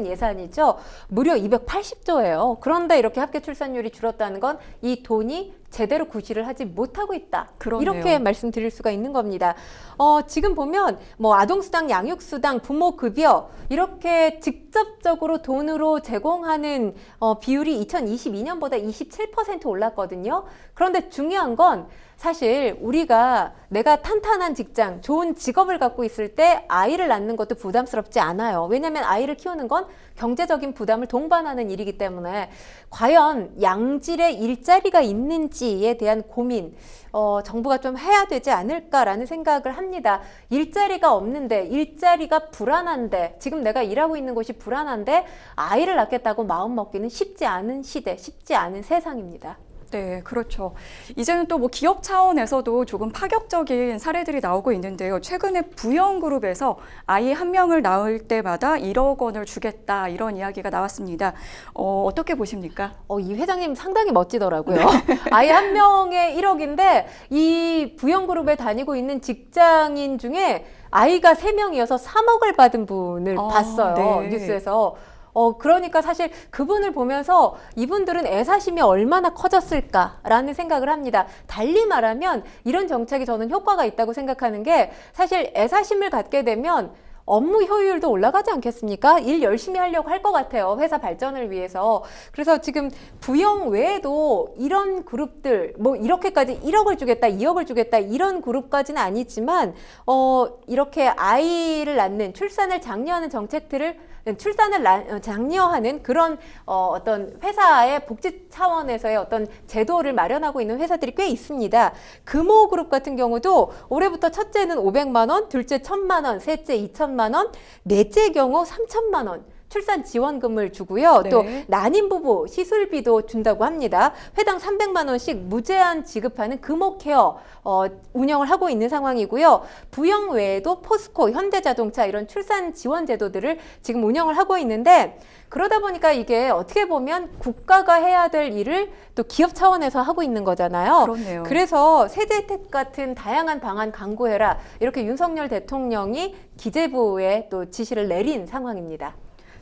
예산이죠. 무려 280조예요. 그런데 이렇게 합계 출산율이 줄었다는 건 이 돈이 제대로 구실을 하지 못하고 있다. 그러네요. 이렇게 말씀드릴 수가 있는 겁니다. 지금 보면 뭐 아동수당, 양육수당, 부모급여 이렇게 직접적으로 돈으로 제공하는 비율이 2022년보다 27% 올랐거든요. 그런데 중요한 건 사실 내가 탄탄한 직장, 좋은 직업을 갖고 있을 때 아이를 낳는 것도 부담스럽지 않아요. 왜냐하면 아이를 키우는 건 경제적인 부담을 동반하는 일이기 때문에 과연 양질의 일자리가 있는지에 대한 고민 정부가 좀 해야 되지 않을까라는 생각을 합니다. 일자리가 없는데 일자리가 불안한데 지금 내가 일하고 있는 곳이 불안한데 아이를 낳겠다고 마음 먹기는 쉽지 않은 시대, 쉽지 않은 세상입니다. 네, 그렇죠. 이제는 또 뭐 기업 차원에서도 조금 파격적인 사례들이 나오고 있는데요. 최근에 부영그룹에서 아이 한 명을 낳을 때마다 1억 원을 주겠다 이런 이야기가 나왔습니다. 어떻게 보십니까? 이 회장님 상당히 멋지더라고요. 아이 한 명에 1억인데 이 부영그룹에 다니고 있는 직장인 중에 아이가 3명이어서 3억을 받은 분을 봤어요. 네. 뉴스에서. 그러니까 사실 그분을 보면서 이분들은 애사심이 얼마나 커졌을까라는 생각을 합니다. 달리 말하면 이런 정책이 저는 효과가 있다고 생각하는 게 사실 애사심을 갖게 되면 업무 효율도 올라가지 않겠습니까? 일 열심히 하려고 할 것 같아요. 회사 발전을 위해서. 그래서 지금 부영 외에도 이런 그룹들, 뭐 이렇게까지 1억을 주겠다, 2억을 주겠다 이런 그룹까지는 아니지만 이렇게 아이를 낳는 출산을 장려하는 정책들을 장려하는 그런 어떤 회사의 복지 차원에서의 어떤 제도를 마련하고 있는 회사들이 꽤 있습니다. 금호그룹 같은 경우도 올해부터 첫째는 500만 원, 둘째 1,000만 원, 셋째 2,000만 원, 넷째 경우 3,000만 원. 출산 지원금을 주고요. 네. 또 난임 부부 시술비도 준다고 합니다. 회당 300만 원씩 무제한 지급하는 금호케어 운영을 하고 있는 상황이고요. 부영 외에도 포스코, 현대자동차 이런 출산 지원 제도들을 지금 운영을 하고 있는데 그러다 보니까 이게 어떻게 보면 국가가 해야 될 일을 또 기업 차원에서 하고 있는 거잖아요. 그렇네요. 그래서 세제 혜택 같은 다양한 방안 강구해라. 이렇게 윤석열 대통령이 기재부에 또 지시를 내린 상황입니다.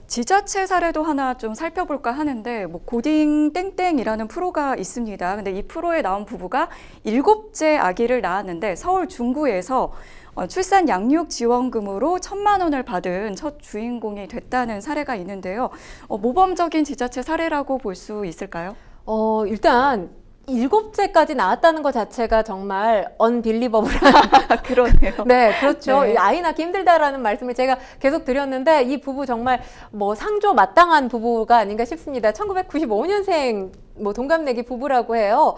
지자체 사례도 하나 좀 살펴볼까 하는데 뭐 고딩 땡땡이라는 프로가 있습니다. 근데 이 프로에 나온 부부가 7째 아기를 낳았는데 서울 중구에서 출산 양육 지원금으로 1,000만 원을 받은 첫 주인공이 됐다는 사례가 있는데요. 모범적인 지자체 사례라고 볼 수 있을까요? 일단 7째까지 나왔다는 것 자체가 정말 언빌리버블한 그러네요. 네, 그렇죠. 네. 아이 낳기 힘들다라는 말씀을 제가 계속 드렸는데 이 부부 정말 뭐 상조 마땅한 부부가 아닌가 싶습니다. 1995년생 뭐 동갑내기 부부라고 해요.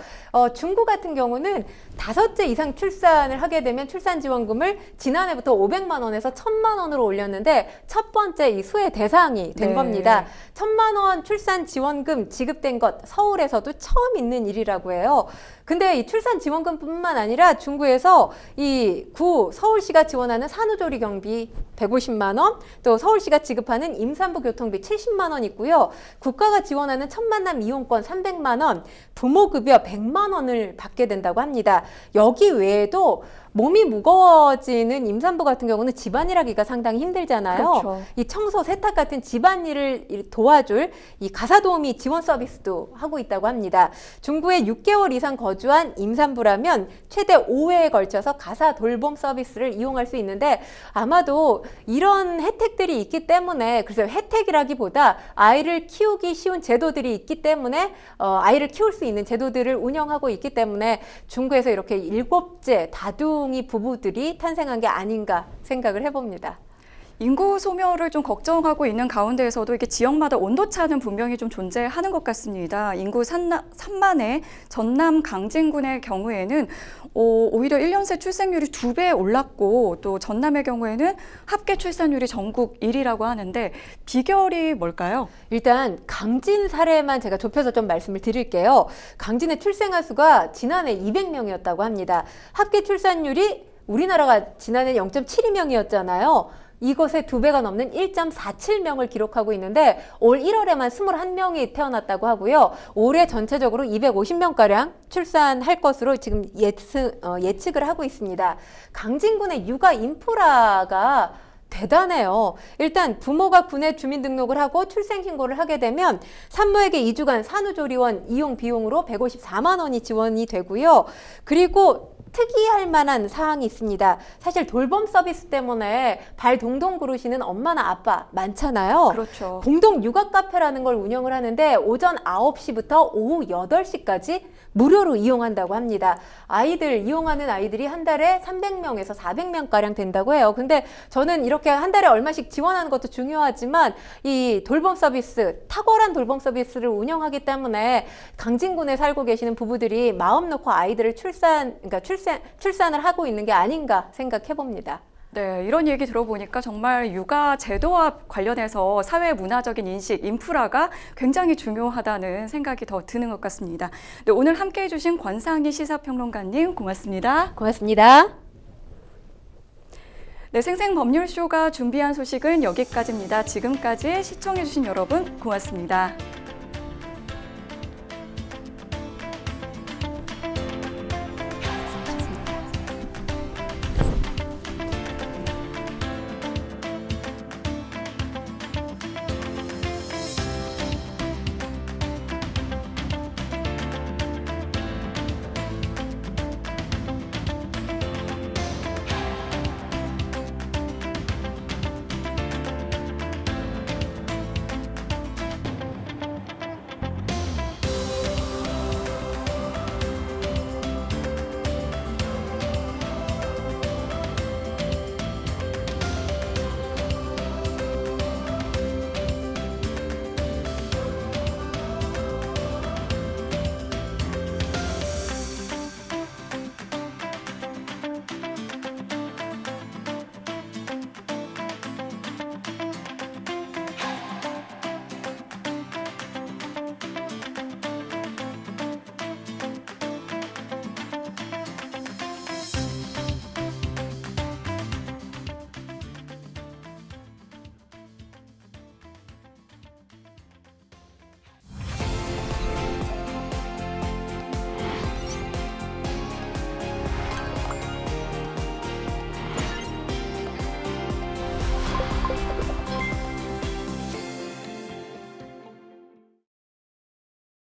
중구 같은 경우는 5째 이상 출산을 하게 되면 출산 지원금을 지난해부터 500만 원에서 1,000만 원으로 올렸는데 첫 번째 이 수혜 대상이 된 네. 겁니다. 1,000만 원 출산 지원금 지급된 것 서울에서도 처음 있는 일이라고 해요. 근데 이 출산 지원금뿐만 아니라 중구에서 이 서울시가 지원하는 산후조리 경비 150만 원, 또 서울시가 지급하는 임산부 교통비 70만 원 있고요. 국가가 지원하는 첫 만남 이용권 300만 원, 부모급여 100만 원을 받게 된다고 합니다. 여기 외에도 몸이 무거워지는 임산부 같은 경우는 집안일 하기가 상당히 힘들잖아요. 그렇죠. 이 청소, 세탁 같은 집안일을 도와줄 이 가사도우미 지원 서비스도 하고 있다고 합니다. 중구에 6개월 이상 거주한 임산부라면 최대 5회에 걸쳐서 가사 돌봄 서비스를 이용할 수 있는데 아마도 이런 혜택들이 있기 때문에 그래서 혜택이라기보다 아이를 키우기 쉬운 제도들이 있기 때문에 아이를 키울 수 있는 제도들을 운영하고 있기 때문에 중구에서 이렇게 7째 다둥이 부부들이 탄생한 게 아닌가 생각을 해봅니다. 인구 소멸을 좀 걱정하고 있는 가운데에서도 이게 지역마다 온도차는 분명히 좀 존재하는 것 같습니다. 인구 3만의 전남 강진군의 경우에는 오히려 1년 새 출생률이 2배 올랐고 또 전남의 경우에는 합계 출산율이 전국 1위라고 하는데 비결이 뭘까요? 일단 강진 사례만 제가 좁혀서 좀 말씀을 드릴게요. 강진의 출생아 수가 지난해 200명이었다고 합니다. 합계 출산율이 우리나라가 지난해 0.72명이었잖아요. 이것의 2배가 넘는 1.47명을 기록하고 있는데 올 1월에만 21명이 태어났다고 하고요. 올해 전체적으로 250명가량 출산할 것으로 지금 예측을 하고 있습니다. 강진군의 육아 인프라가 대단해요. 일단 부모가 군에 주민등록을 하고 출생신고를 하게 되면 산모에게 2주간 산후조리원 이용 비용으로 154만 원이 지원이 되고요. 그리고 특이할 만한 사항이 있습니다. 사실 돌봄 서비스 때문에 발 동동 구르시는 엄마나 아빠 많잖아요. 그렇죠. 공동 육아 카페라는 걸 운영을 하는데 오전 9시부터 오후 8시까지 무료로 이용한다고 합니다. 이용하는 아이들이 한 달에 300명에서 400명가량 된다고 해요. 근데 저는 이렇게 한 달에 얼마씩 지원하는 것도 중요하지만 이 돌봄 서비스, 탁월한 돌봄 서비스를 운영하기 때문에 강진군에 살고 계시는 부부들이 마음 놓고 아이들을 출산을 하고 있는 게 아닌가 생각해 봅니다. 네, 이런 얘기 들어보니까 정말 육아 제도와 관련해서 사회 문화적인 인식, 인프라가 굉장히 중요하다는 생각이 더 드는 것 같습니다. 네, 오늘 함께해 주신 권상희 시사평론가님 고맙습니다. 고맙습니다. 네, 생생법률쇼가 준비한 소식은 여기까지입니다. 지금까지 시청해 주신 여러분 고맙습니다.